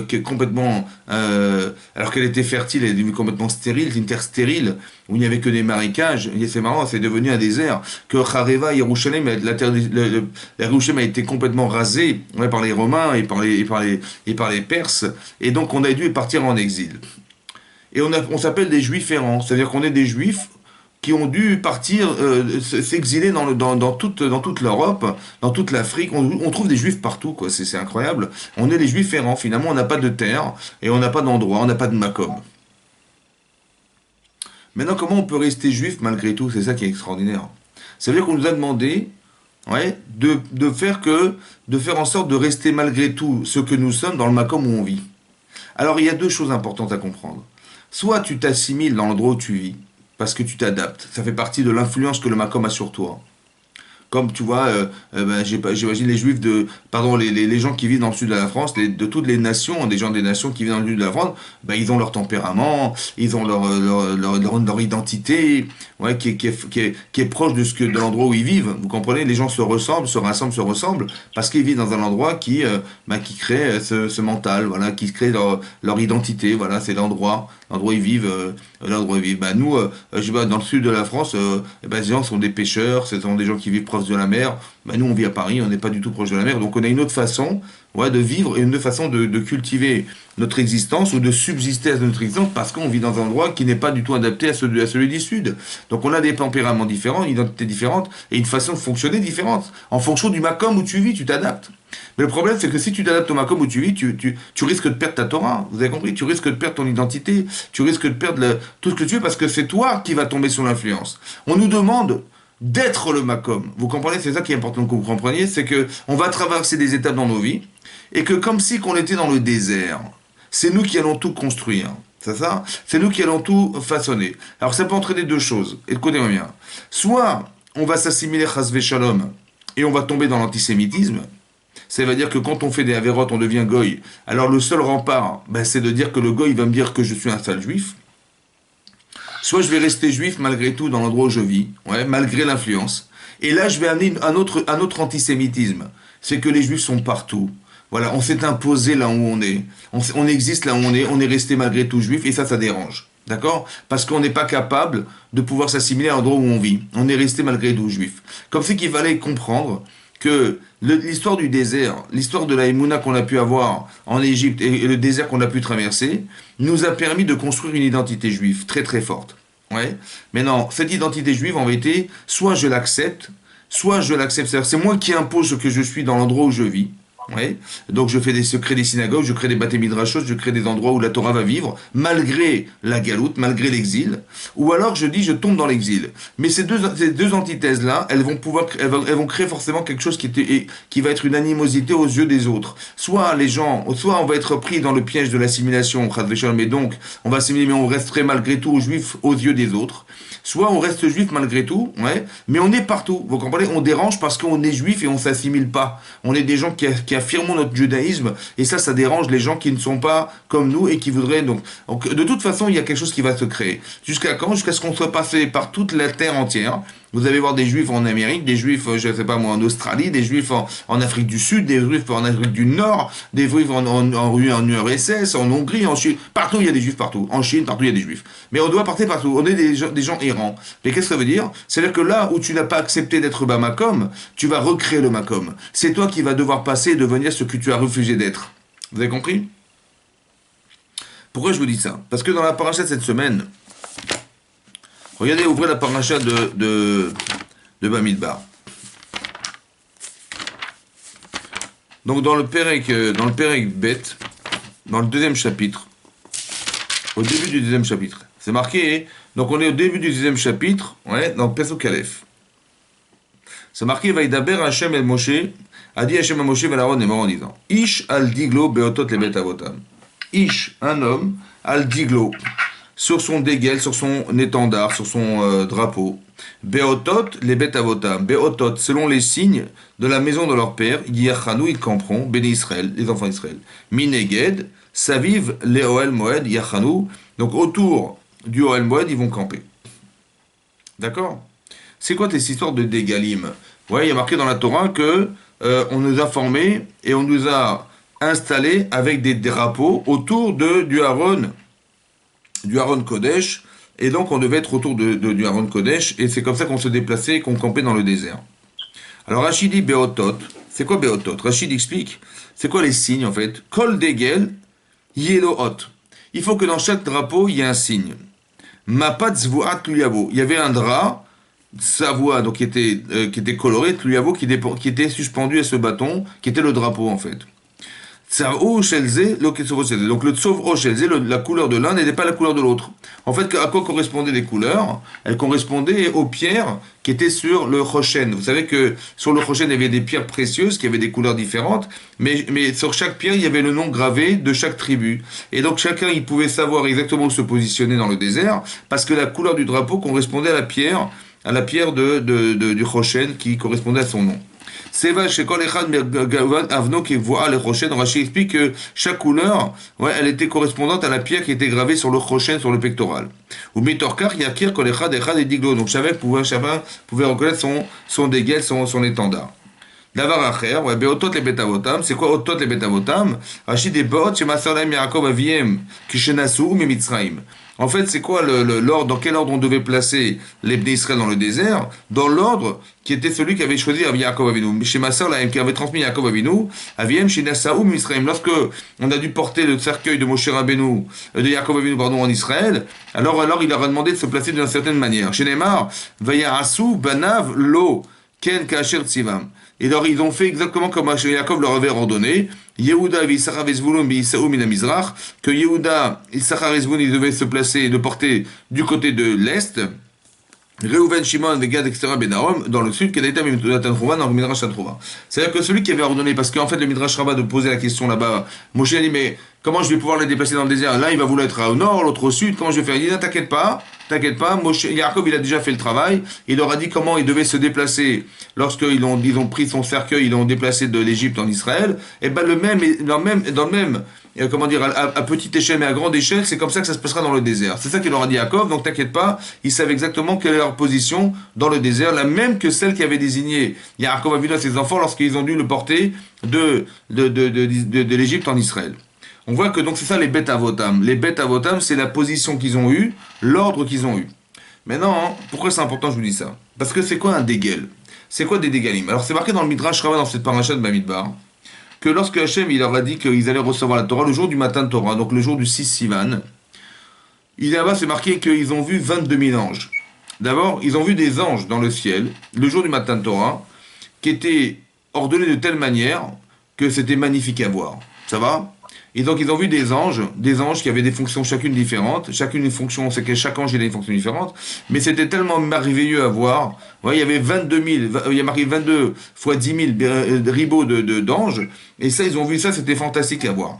qui est complètement, alors qu'elle était fertile, elle est devenue complètement stérile, c'est une terre stérile, où il n'y avait que des marécages, et c'est marrant, c'est devenu un désert, que Hareva, Yerushalem, la terre, Yerushalem a été complètement rasée, ouais, par les Romains et par les Perses, et donc on a dû partir en exil. Et on s'appelle des Juifs errants, c'est-à-dire qu'on est des Juifs qui ont dû partir, s'exiler dans toute l'Europe, dans toute l'Afrique. On trouve des juifs partout, quoi. C'est incroyable. On est des juifs errants, finalement. On n'a pas de terre, et on n'a pas d'endroit, on n'a pas de makom. Maintenant, comment on peut rester juif malgré tout? C'est ça qui est extraordinaire. Ça veut dire qu'on nous a demandé, ouais, de faire en sorte de rester malgré tout ce que nous sommes dans le makom où on vit. Alors, il y a 2 choses importantes à comprendre. Soit tu t'assimiles dans l'endroit où tu vis, parce que tu t'adaptes. Ça fait partie de l'influence que le makom a sur toi. Comme tu vois, j'imagine les gens qui vivent dans le sud de la France, de toutes les nations, des gens des nations qui vivent dans le sud de la France, ils ont leur tempérament, ils ont leur identité, ouais, qui est proche de l'endroit où ils vivent. Vous comprenez? Les gens se ressemblent, se rassemblent, se ressemblent, parce qu'ils vivent dans un endroit qui crée ce mental, voilà, qui crée leur identité, voilà, c'est l'endroit où ils vivent. Nous, je sais pas, dans le sud de la France, les gens sont des pêcheurs, ce sont des gens qui vivent proches de la mer. Nous, on vit à Paris, on n'est pas du tout proche de la mer, donc on a une autre façon, ouais, de vivre et une autre façon de cultiver notre existence ou de subsister à notre existence parce qu'on vit dans un endroit qui n'est pas du tout adapté à celui du sud. Donc on a des tempéraments différents, une identité différente et une façon de fonctionner différente. En fonction du makom où tu vis, tu t'adaptes. Mais le problème, c'est que si tu t'adaptes au makom où tu vis, tu risques de perdre ta Torah. Vous avez compris? Tu risques de perdre ton identité. Tu risques de perdre tout ce que tu veux parce que c'est toi qui vas tomber sous l'influence. On nous demande d'être le makom. Vous comprenez? C'est ça qui est important que vous compreniez. C'est que on va traverser des étapes dans nos vies et que comme si qu'on était dans le désert. C'est nous qui allons tout construire. C'est ça? C'est nous qui allons tout façonner. Alors ça peut entraîner 2 choses. Écoutez-moi bien. Soit on va s'assimiler chas shalom et on va tomber dans l'antisémitisme. Ça veut dire que quand on fait des avérotes, on devient goy. Alors le seul rempart, c'est de dire que le goy va me dire que je suis un sale juif. Soit je vais rester juif malgré tout dans l'endroit où je vis, ouais, malgré l'influence. Et là, je vais amener un autre antisémitisme. C'est que les juifs sont partout. Voilà, on s'est imposé là où on est. On existe là où on est resté malgré tout juif, et ça dérange. D'accord? Parce qu'on n'est pas capable de pouvoir s'assimiler à l'endroit où on vit. On est resté malgré tout juif. Comme c'est qu'il fallait comprendre que l'histoire du désert, l'histoire de la Emouna qu'on a pu avoir en Égypte et le désert qu'on a pu traverser, nous a permis de construire une identité juive très très forte. Ouais. Mais non, cette identité juive, en vérité, soit je l'accepte, c'est-à-dire c'est moi qui impose ce que je suis dans l'endroit où je vis. Ouais. Donc je crée des synagogues, je crée des batés midrashos, je crée des endroits où la Torah va vivre, malgré la galoute, malgré l'exil. Ou alors je dis je tombe dans l'exil. Mais ces deux antithèses-là, elles vont créer forcément quelque chose qui va être une animosité aux yeux des autres. Soit on va être pris dans le piège de l'assimilation, mais donc on va assimiler, mais on resterait malgré tout juif aux yeux des autres. Soit on reste juif malgré tout, ouais, mais on est partout. Vous comprenez? On dérange parce qu'on est juif et on s'assimile pas. On est des gens qui affirmons notre judaïsme, et ça dérange les gens qui ne sont pas comme nous et qui voudraient donc de toute façon, il y a quelque chose qui va se créer. Jusqu'à quand? Jusqu'à ce qu'on soit passé par toute la terre entière. Vous allez voir des juifs en Amérique, des juifs, je ne sais pas moi, en Australie, des juifs en Afrique du Sud, des juifs en Afrique du Nord, des juifs en URSS, en Hongrie, en Chine. Partout, il y a des juifs partout. En Chine, partout, il y a des juifs. Mais on doit partir partout. On est des gens errants. Mais qu'est-ce que ça veut dire? C'est-à-dire que là où tu n'as pas accepté d'être Makom, tu vas recréer le Makom. C'est toi qui vas devoir passer et devenir ce que tu as refusé d'être. Vous avez compris? Pourquoi je vous dis ça? Parce que dans la paracha de cette semaine, regardez, ouvrez la paracha de Bamidbar. Donc dans le Pérec bête, dans le deuxième chapitre, au début du deuxième chapitre, c'est marqué, donc on est au début du deuxième chapitre, ouais, dans Pesach Aleph. C'est marqué, Vaïdaber Hashem el Moshe, a dit Hashem el Moshe vel Aaron est mort en disant, Ish al diglo beotot le bet avotam. Ish, un homme, al diglo, sur son déguel, sur son étendard, sur son drapeau. Beotot les bet avotam. Beotot, selon les signes de la maison de leur père, Yachanu, ils camperont, béni Israël, les enfants d'Israël. Mineged, Saviv, les Oel Moed, Yachanu. Donc autour du Oel Moed, ils vont camper. D'accord? C'est quoi cette histoire de dégalim? Ouais, il y a marqué dans la Torah que on nous a formés et on nous a installés avec des drapeaux autour du Aaron Kodesh, et donc on devait être autour du Aaron Kodesh, et c'est comme ça qu'on se déplaçait et qu'on campait dans le désert. Alors Rachid dit Beotot, c'est quoi Beotot? Rachid explique, c'est quoi les signes en fait? Kol degel, yeloot. Il faut que dans chaque drapeau, il y ait un signe. Mapat zvuat luyavo. Il y avait un drap, sa voix, donc qui était coloré, luyavo, qui était suspendu à ce bâton, qui était le drapeau en fait. Donc le tsov shelze, la couleur de l'un n'était pas la couleur de l'autre. En fait, à quoi correspondaient les couleurs? Elles correspondaient aux pierres qui étaient sur le rochen. Vous savez que sur le rochen, il y avait des pierres précieuses qui avaient des couleurs différentes, mais sur chaque pierre, il y avait le nom gravé de chaque tribu. Et donc chacun, il pouvait savoir exactement où se positionner dans le désert, parce que la couleur du drapeau correspondait à la pierre du rochen qui correspondait à son nom. Seva Shekol Echad Avno qui voit le rochen. Rachid explique que chaque couleur, ouais, elle était correspondante à la pierre qui était gravée sur le rochen, sur le pectoral. Ou Mitorkar Yakir Kol Echad Echad et Diglo. Donc chacun pouvait reconnaître son déguel, son étendard. Davar Acher, ouais, Beotot les Betavotam. C'est quoi Otot les Betavotam? Rachid et Beot, Shema Salem Yaakov Aviem, Kishenasu ou Mitzraim. En fait, c'est quoi l'ordre, dans quel ordre on devait placer les Bnei Israël dans le désert? Dans l'ordre qui était celui qui avait choisi Yaakov Avinu. Chez ma sœur, qui avait transmis Yaakov Avinu, Aviem, chez Nassau, Misraim. Lorsque on a dû porter le cercueil de Moshe Rabbeinu, de Yaakov Avinu, pardon, en Israël, alors il leur a demandé de se placer d'une certaine manière. Chez Neymar, Vayarasu, Banav, Lo, Ken, Kacher, Tzivam. Et alors, ils ont fait exactement comme Yaakov leur avait ordonné. Yehuda, Vissachar, Ezvulun, Beisaou, Minamizrach, que Yehuda, Issachar, Ezvulun, ils devaient se placer et de porter du côté de l'Est. Reuven, Shimon, Vegad, etc., Benarom, dans le sud, Kedaïta, Mimtudat, Trouva, dans le Midrash Trouva. C'est-à-dire que celui qui avait ordonné, parce qu'en fait, le Midrash Rabbah de poser la question là-bas, Moshe a dit, mais comment je vais pouvoir les déplacer dans le désert? Là, il va vouloir être au nord, l'autre au sud, comment je vais faire? Il dit, non, t'inquiète pas, Moshe, Yaakov, il a déjà fait le travail, il leur a dit comment il devait se déplacer lorsqu'ils ont pris son cercueil, ils l'ont déplacé de l'Égypte en Israël, et ben dans le même, comment dire, à petite échelle mais à grande échelle, c'est comme ça que ça se passera dans le désert. C'est ça qu'il leur a dit Yaakov, donc t'inquiète pas, ils savent exactement quelle est leur position dans le désert, la même que celle qui avait désigné Yaakov Avinu à ses enfants lorsqu'ils ont dû le porter de l'Égypte en Israël. On voit que donc c'est ça les bêtes avotam. Les bêtes avotam, c'est la position qu'ils ont eue, l'ordre qu'ils ont eu. Maintenant, pourquoi c'est important, je vous dis ça? Parce que c'est quoi un dégel? C'est quoi des dégalim? Alors c'est marqué dans le Midrash Rabbah, dans cette paracha de Bamidbar, que lorsque Hachem il leur a dit qu'ils allaient recevoir la Torah le jour du matin de Torah, donc le jour du 6 Sivan, là-bas c'est marqué qu'ils ont vu 22 000 anges. D'abord, ils ont vu des anges dans le ciel, le jour du matin de Torah, qui étaient ordonnés de telle manière que c'était magnifique à voir. Ça va? Et donc ils ont vu des anges qui avaient des fonctions chacune différentes. Chacune une fonction, c'est que chaque ange avait une fonction différente. Mais c'était tellement merveilleux à voir. Ouais, il y avait 22 000, il y a marqué 22 fois 10 000 ribots d'anges. Et ça, ils ont vu ça, c'était fantastique à voir.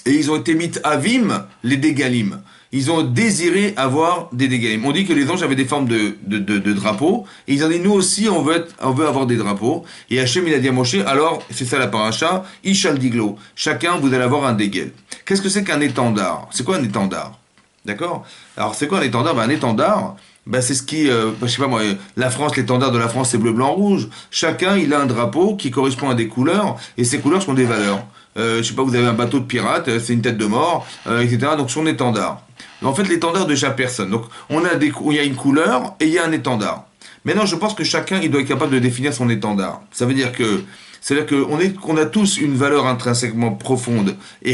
Et ils ont été mis avim, les dégalim. Ils ont désiré avoir des dégalim. On dit que les anges avaient des formes de drapeaux. Et ils ont dit, nous aussi, on veut avoir des drapeaux. Et Hachem, il a dit à Moshe, alors, c'est ça la paracha, Ishal Diglo. Chacun, vous allez avoir un dégel. Qu'est-ce que c'est qu'un étendard? C'est quoi un étendard? D'accord? Alors, c'est quoi un étendard? Un étendard, c'est ce qui, je sais pas moi, la France, l'étendard de la France, c'est bleu, blanc, rouge. Chacun, il a un drapeau qui correspond à des couleurs. Et ces couleurs sont des valeurs. Je sais pas, vous avez un bateau de pirate, c'est une tête de mort, etc. Donc, son étendard. En fait, l'étendard de chaque personne. Donc, il y a une couleur et il y a un étendard. Maintenant, je pense que chacun, il doit être capable de définir son étendard. Ça veut dire qu'on a tous une valeur intrinsèquement profonde et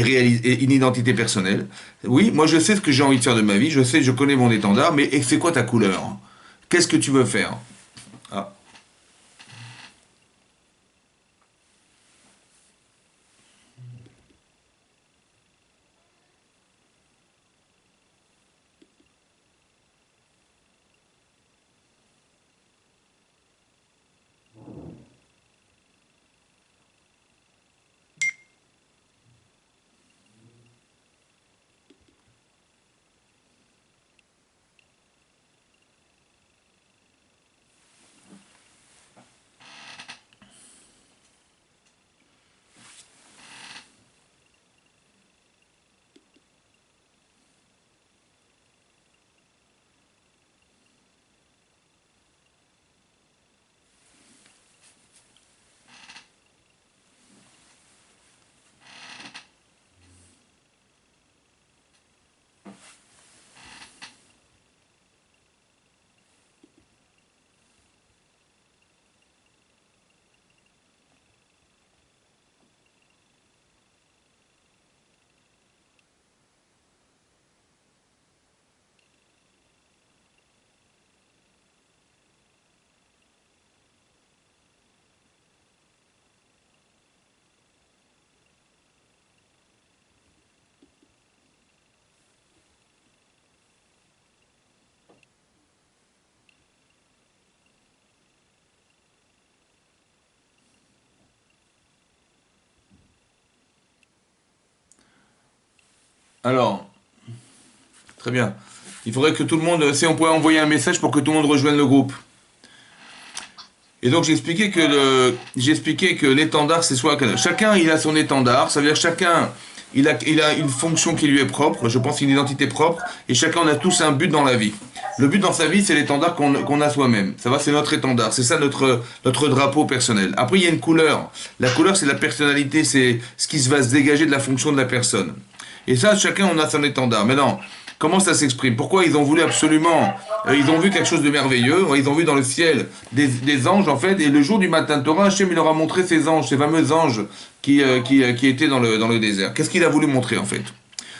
une identité personnelle. Oui, moi, je sais ce que j'ai envie de faire de ma vie. Je connais mon étendard, mais c'est quoi ta couleur? Qu'est-ce que tu veux faire? Ah. Alors, très bien. Il faudrait que tout le monde, si on pouvait envoyer un message pour que tout le monde rejoigne le groupe. Et donc j'expliquais que l'étendard, c'est soit chacun il a son étendard, ça veut dire chacun il a une fonction qui lui est propre, je pense une identité propre, et chacun on a tous un but dans la vie. Le but dans sa vie, c'est l'étendard qu'on a soi-même. Ça va, c'est notre étendard, c'est ça notre drapeau personnel. Après, il y a une couleur. La couleur, c'est la personnalité, c'est ce qui va se dégager de la fonction de la personne. Et ça, chacun on a son étendard. Maintenant, comment ça s'exprime? Pourquoi ils ont voulu absolument... ils ont vu quelque chose de merveilleux, ils ont vu dans le ciel des anges en fait, et le jour du matin de Torah, Hachem il leur a montré ces anges, ces fameux anges qui étaient dans le désert. Qu'est-ce qu'il a voulu montrer en fait?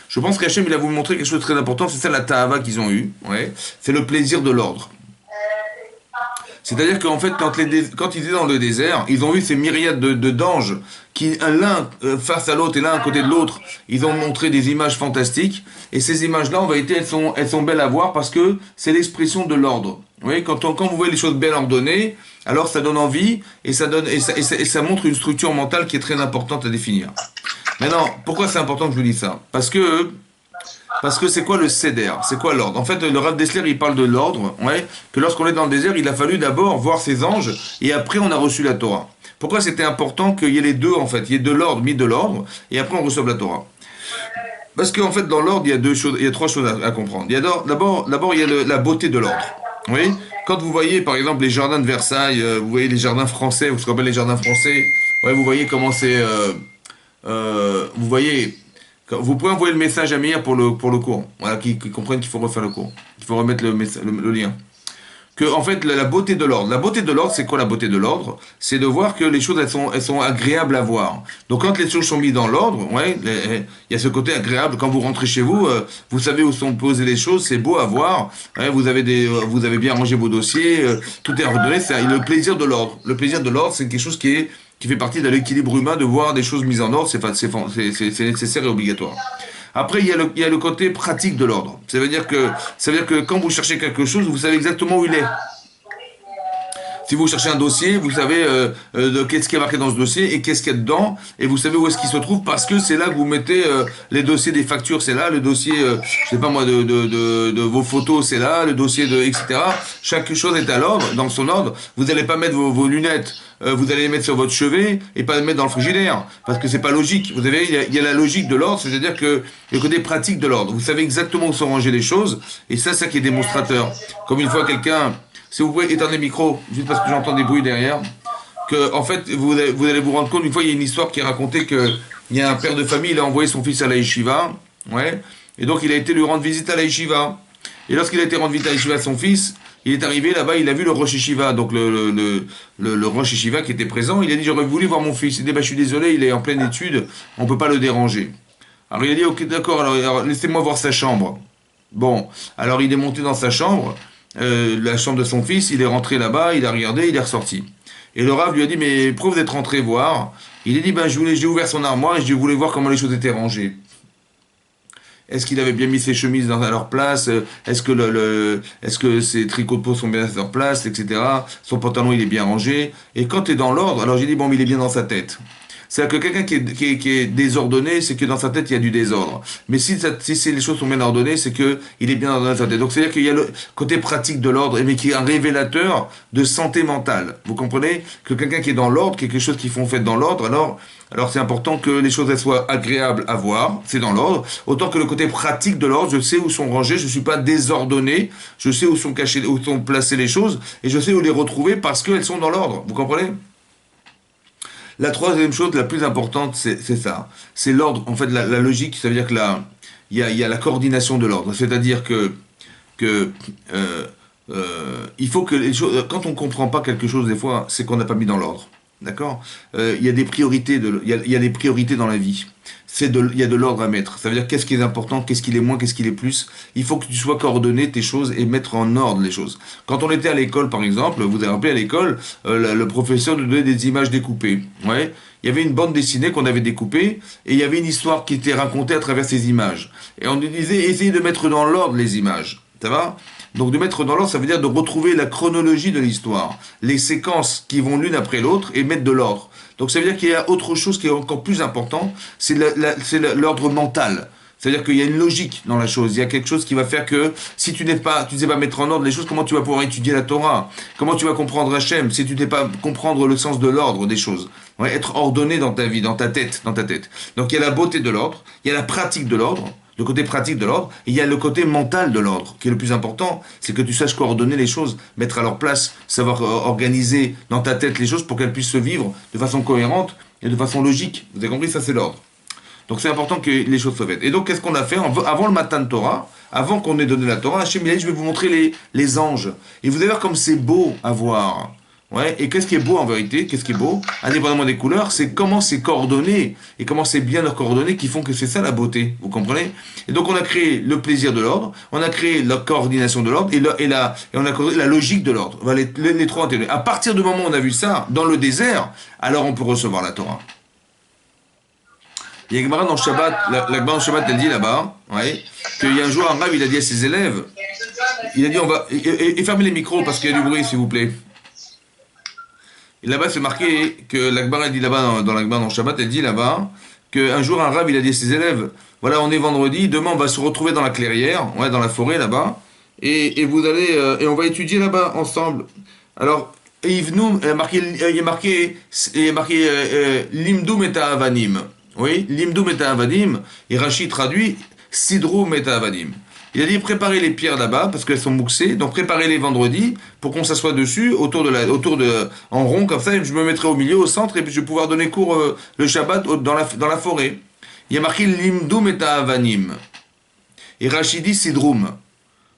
Je pense qu'Hachem il a voulu montrer quelque chose de très important, c'est ça la ta'ava qu'ils ont eu, ouais. C'est le plaisir de l'ordre. C'est-à-dire qu'en fait, quand ils étaient dans le désert, ils ont vu ces myriades d'anges qui, l'un face à l'autre et l'un à côté de l'autre, ils ont montré des images fantastiques. Et ces images-là, en vérité, elles sont belles à voir parce que c'est l'expression de l'ordre. Vous voyez, quand vous voyez les choses bien ordonnées, alors ça donne envie et ça montre une structure mentale qui est très importante à définir. Maintenant, pourquoi c'est important que je vous dise ça? Parce que c'est quoi le seder? C'est quoi l'ordre? En fait, le Rav Dessler, il parle de l'ordre, ouais, que lorsqu'on est dans le désert, il a fallu d'abord voir ces anges, et après on a reçu la Torah. Pourquoi c'était important qu'il y ait les deux, en fait? Il y ait de l'ordre, mis de l'ordre, et après on reçoit la Torah. Parce qu'en fait, dans l'ordre, il y a trois choses à comprendre. D'abord, il y a la beauté de l'ordre. Oui? Quand vous voyez, par exemple, les jardins de Versailles, vous voyez les jardins français, ou ce qu'on appelle les jardins français, ouais, vous voyez comment c'est... vous voyez... Vous pouvez envoyer le message à Meir pour le cours. Voilà, qui comprennent qu'il faut refaire le cours. Il faut remettre le lien. Que, en fait, la beauté de l'ordre. La beauté de l'ordre, c'est quoi la beauté de l'ordre? C'est de voir que les choses, elles sont agréables à voir. Donc, quand les choses sont mises dans l'ordre, ouais, il y a ce côté agréable. Quand vous rentrez chez vous, vous savez où sont posées les choses, c'est beau à voir. Ouais, vous avez bien rangé vos dossiers, tout est ordonné. C'est le plaisir de l'ordre. Le plaisir de l'ordre, c'est quelque chose qui fait partie de l'équilibre humain, de voir des choses mises en ordre, c'est nécessaire et obligatoire. Après, il y a le côté pratique de l'ordre. Ça veut dire que quand vous cherchez quelque chose, vous savez exactement où il est. Si vous cherchez un dossier, vous savez qu'est-ce qui est marqué dans ce dossier et qu'est-ce qu'il y a dedans, et vous savez où est-ce qu'il se trouve parce que c'est là que vous mettez les dossiers des factures, c'est là, le dossier, je sais pas moi, de vos photos, c'est là, le dossier de etc. Chaque chose est à l'ordre, dans son ordre. Vous n'allez pas mettre vos lunettes, vous allez les mettre sur votre chevet et pas les mettre dans le frigidaire parce que c'est pas logique. Vous savez, il y a la logique de l'ordre, c'est-à-dire que le côté pratique de l'ordre. Vous savez exactement où sont rangées les choses et ça qui est démonstrateur. Comme une fois quelqu'un si vous pouvez éteindre les micros, juste parce que j'entends des bruits derrière, que en fait, vous allez vous rendre compte, une fois, il y a une histoire qui est racontée qu'il y a un père de famille, il a envoyé son fils à la yeshiva, ouais, et donc il a été lui rendre visite à la yeshiva. Et lorsqu'il a été rendre visite à la yeshiva à son fils, il est arrivé là-bas, il a vu le Rosh Yeshiva, donc le Rosh Yeshiva qui était présent, il a dit, j'aurais voulu voir mon fils. Il dit, bah, je suis désolé, il est en pleine étude, on peut pas le déranger. Alors il a dit, ok, d'accord, alors laissez-moi voir sa chambre. Bon, alors il est monté dans sa chambre, la chambre de son fils, il est rentré là-bas, il a regardé, il est ressorti. Et le Rav lui a dit, mais pourquoi vous êtes rentré voir? Il a dit, ben j'ai ouvert son armoire et je voulais voir comment les choses étaient rangées. Est-ce qu'il avait bien mis ses chemises à leur place? Est-ce que ses tricots de peau sont bien à leur place, etc. Son pantalon, il est bien rangé. Et quand tu es dans l'ordre, alors j'ai dit, bon, mais il est bien dans sa tête. C'est-à-dire que quelqu'un qui est désordonné, c'est que dans sa tête, il y a du désordre. Mais si les choses sont bien ordonnées, c'est qu'il est bien dans sa tête. Donc, c'est-à-dire qu'il y a le côté pratique de l'ordre, mais qui est un révélateur de santé mentale. Vous comprenez? Que quelqu'un qui est dans l'ordre, quelque chose qui font fait dans l'ordre, alors c'est important que les choses elles soient agréables à voir, c'est dans l'ordre. Autant que le côté pratique de l'ordre, je sais où sont rangées, je ne suis pas désordonné, je sais où sont cachées, où sont placées les choses, et je sais où les retrouver parce qu'elles sont dans l'ordre. Vous comprenez? La troisième chose, la plus importante, c'est ça. C'est l'ordre, en fait, la logique, ça veut dire que il y a la coordination de l'ordre. C'est-à-dire il faut que les choses, quand on ne comprend pas quelque chose, des fois, c'est qu'on n'a pas mis dans l'ordre. D'accord? Il y a des priorités, il y a des priorités dans la vie. Il y a de l'ordre à mettre. Ça veut dire qu'est-ce qui est important, qu'est-ce qui est moins, qu'est-ce qui est plus. Il faut que tu sois coordonné tes choses et mettre en ordre les choses. Quand on était à l'école, par exemple, vous vous avez rappelé à l'école, le professeur nous donnait des images découpées. Ouais. Il y avait une bande dessinée qu'on avait découpée et il y avait une histoire qui était racontée à travers ces images. Et on nous disait, essayez de mettre dans l'ordre les images. Ça va? Donc de mettre dans l'ordre, ça veut dire de retrouver la chronologie de l'histoire, les séquences qui vont l'une après l'autre et mettre de l'ordre. Donc ça veut dire qu'il y a autre chose qui est encore plus important, c'est l'ordre mental. C'est-à-dire qu'il y a une logique dans la chose. Il y a quelque chose qui va faire que si tu ne sais pas mettre en ordre les choses, comment tu vas pouvoir étudier la Torah? Comment tu vas comprendre Hachem si tu ne sais pas comprendre le sens de l'ordre des choses? Ouais, être ordonné dans ta vie, dans ta tête, dans ta tête. Donc il y a la beauté de l'ordre, il y a la pratique de l'ordre, le côté pratique de l'ordre, et il y a le côté mental de l'ordre, qui est le plus important, c'est que tu saches coordonner les choses, mettre à leur place, savoir organiser dans ta tête les choses pour qu'elles puissent se vivre de façon cohérente et de façon logique. Vous avez compris, ça c'est l'ordre. Donc c'est important que les choses soient faites. Et donc qu'est-ce qu'on a fait avant le matin de Torah, avant qu'on ait donné la Torah, Hachem il a dit, je vais vous montrer les anges. Et vous allez voir comme c'est beau à voir. Ouais. Et qu'est-ce qui est beau en vérité? Qu'est-ce qui est beau? Indépendamment des couleurs, c'est comment c'est coordonné et comment c'est bien coordonné qui font que c'est ça la beauté. Vous comprenez? Et donc on a créé le plaisir de l'ordre, on a créé la coordination de l'ordre et on a créé la logique de l'ordre. Voilà, les trois intégrés. À partir du moment où on a vu ça dans le désert, alors on peut recevoir la Torah. Il y a Gemara dans Shabbat, la Gemara dans Shabbat, elle dit là-bas, ouais, qu'il y a un jour un rave, il a dit à ses élèves, il a dit on va, et fermez les micros parce qu'il y a du bruit s'il vous plaît. Et là-bas c'est marqué que la Gemara elle dit là-bas dans la Gemara dans Shabbat, elle dit là-bas qu'un jour un rave, il a dit à ses élèves, voilà on est vendredi, demain on va se retrouver dans la clairière, ouais, dans la forêt là-bas, et vous allez, et on va étudier là-bas ensemble. Alors, Yvnoum, il y a marqué Limdum et Avanim. Oui, Limdum et Avadim, et Rachid traduit Sidrum et Avadim. Il a dit préparez les pierres là-bas parce qu'elles sont mouxées, donc préparez-les vendredi pour qu'on s'assoie dessus en rond comme ça, et je me mettrai au milieu, au centre, et puis je vais pouvoir donner cours le Shabbat dans la forêt. Il y a marqué Limdum et Avanim. Et Rachid dit Sidrum.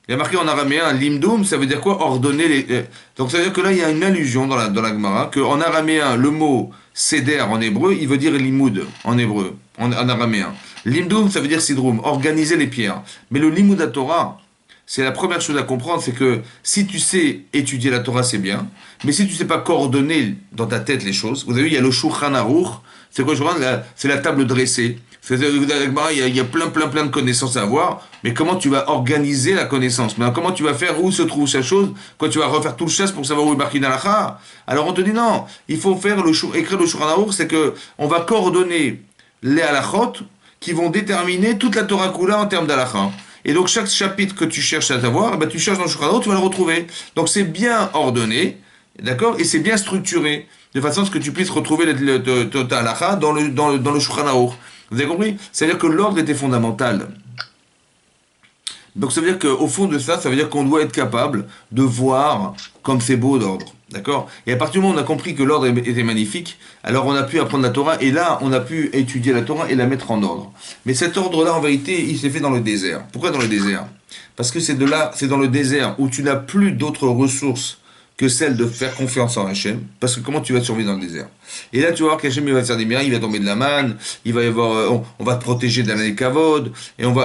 Il y a marqué en araméen Limdum, ça veut dire quoi? Ordonner les. Donc ça veut dire que là il y a une allusion dans la Gemara, qu'en araméen le mot Seder en hébreu, il veut dire limoud en hébreu, en araméen. Limdum, ça veut dire sidrum, organiser les pierres. Mais le limud à Torah, c'est la première chose à comprendre, c'est que si tu sais étudier la Torah, c'est bien, mais si tu sais pas coordonner dans ta tête les choses, vous avez vu, il y a le Shulchan Aruch, c'est quoi le Shulchan? C'est la table dressée. Il y a plein de connaissances à avoir, mais comment tu vas organiser la connaissance? Mais comment tu vas faire où se trouve chaque chose? Quand tu vas refaire tout le chasse pour savoir où est marqué dans la. Alors on te dit non, il faut écrire le Shulchan Aruch, c'est que on va coordonner les halachot qui vont déterminer toute la Torah Kula en termes d'halakha. Et donc chaque chapitre que tu cherches à savoir, tu cherches dans le Shulchan Aruch, tu vas le retrouver. Donc c'est bien ordonné, d'accord? Et c'est bien structuré, de façon à ce que tu puisses retrouver ta halakha dans le Shulchan Aruch. Vous avez compris? C'est-à-dire que l'ordre était fondamental. Donc ça veut dire qu'au fond de ça, ça veut dire qu'on doit être capable de voir comme c'est beau l'ordre. D'accord? Et à partir du moment où on a compris que l'ordre était magnifique, alors on a pu apprendre la Torah, et là, on a pu étudier la Torah et la mettre en ordre. Mais cet ordre-là, en vérité, il s'est fait dans le désert. Pourquoi dans le désert? Parce que c'est dans le désert où tu n'as plus d'autres ressources que celle de faire confiance en Hachem, parce que comment tu vas survivre dans le désert? Et là, tu vas voir qu'Hachem il va te faire des miracles, il va tomber de la manne, il va y avoir, on va te protéger d'un kavod,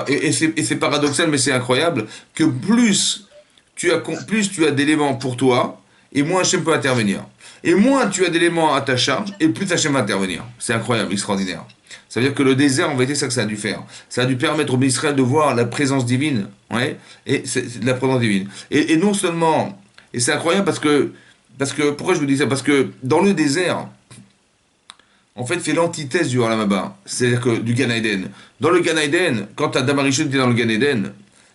et c'est paradoxal, mais c'est incroyable, que plus tu as d'éléments pour toi, et moins Hachem peut intervenir. Et moins tu as d'éléments à ta charge, et plus Hachem va intervenir. C'est incroyable, extraordinaire. Ça veut dire que le désert, en vérité, c'est ça que ça a dû faire. Ça a dû permettre au Israël de voir la présence divine, ouais, et c'est de la présence divine. Et non seulement. Et c'est incroyable parce que, pourquoi je vous dis ça? Parce que dans le désert, en fait, c'est l'antithèse du Olam Haba, c'est-à-dire que du Gan Eden. Dans le Gan Eden, quand Adam Arishon était dans le Gan Eden,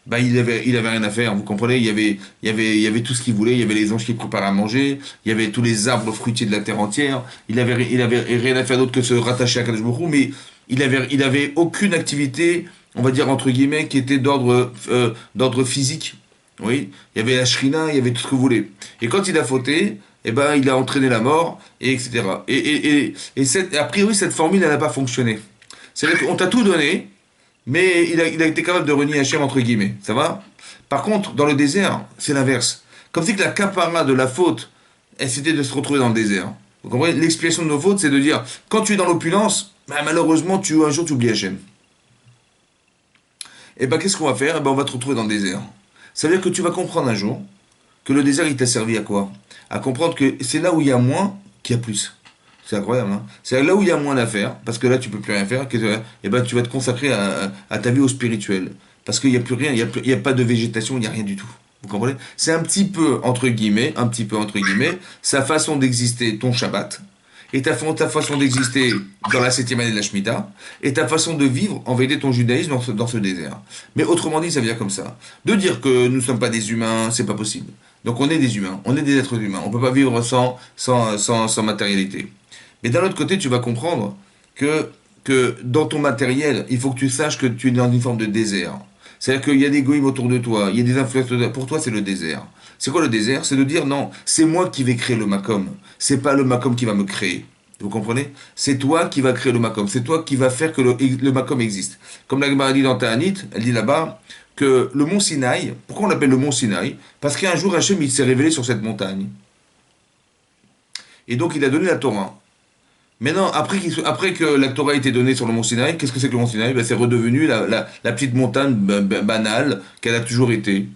il avait rien à faire, vous comprenez? Il y avait tout ce qu'il voulait, il y avait les anges qui préparaient à manger, il y avait tous les arbres fruitiers de la terre entière, il avait rien à faire d'autre que se rattacher à Kadosh Baruch Hu, mais il avait aucune activité, on va dire entre guillemets, qui était d'ordre physique. Oui, il y avait la shrina, il y avait tout ce que vous voulez. Et quand il a fauté, il a entraîné la mort, et etc. Et a priori, cette formule, elle n'a pas fonctionné. C'est-à-dire qu'on t'a tout donné, mais il a été capable de renier Hachem, entre guillemets. Ça va? Par contre, dans le désert, c'est l'inverse. Comme si que la capara de la faute, c'était de se retrouver dans le désert. Vous comprenez? L'expiation de nos fautes, c'est de dire, quand tu es dans l'opulence, malheureusement, un jour, tu oublies Hachem. Et qu'est-ce qu'on va faire? On va te retrouver dans le désert. Ça veut dire que tu vas comprendre un jour que le désert, il t'a servi à quoi? À comprendre que c'est là où il y a moins qu'il y a plus. C'est incroyable, hein? C'est là où il y a moins d'affaires, parce que là, tu peux plus rien faire, tu vas te consacrer à ta vie au spirituel. Parce qu'il n'y a plus rien, il n'y a pas de végétation, il n'y a rien du tout. Vous comprenez? C'est un petit peu, entre guillemets, sa façon d'exister ton Shabbat. et ta façon d'exister dans la 7e année de la Shemitah, et ta façon de vivre, en vérité, ton judaïsme dans ce désert. Mais autrement dit, ça vient comme ça. De dire que nous ne sommes pas des humains, c'est pas possible. Donc on est des humains, on est des êtres humains. On ne peut pas vivre sans matérialité. Mais d'un autre côté, tu vas comprendre que dans ton matériel, il faut que tu saches que tu es dans une forme de désert. C'est-à-dire qu'il y a des goïms autour de toi, il y a des influences. Pour toi, c'est le désert. C'est quoi le désert? C'est de dire non, c'est moi qui vais créer le Makom. C'est pas le Makom qui va me créer. Vous comprenez? C'est toi qui vas créer le Makom. C'est toi qui vas faire que le Makom existe. Comme la Gemara dit dans Ta'anit, elle dit là-bas que le mont Sinaï, pourquoi on l'appelle le mont Sinaï? Parce qu'un jour, Hachem, il s'est révélé sur cette montagne. Et donc, il a donné la Torah. Maintenant, après que la Torah a été donnée sur le mont Sinaï, qu'est-ce que c'est que le mont Sinaï? Ben, c'est redevenu la petite montagne banale qu'elle a toujours été.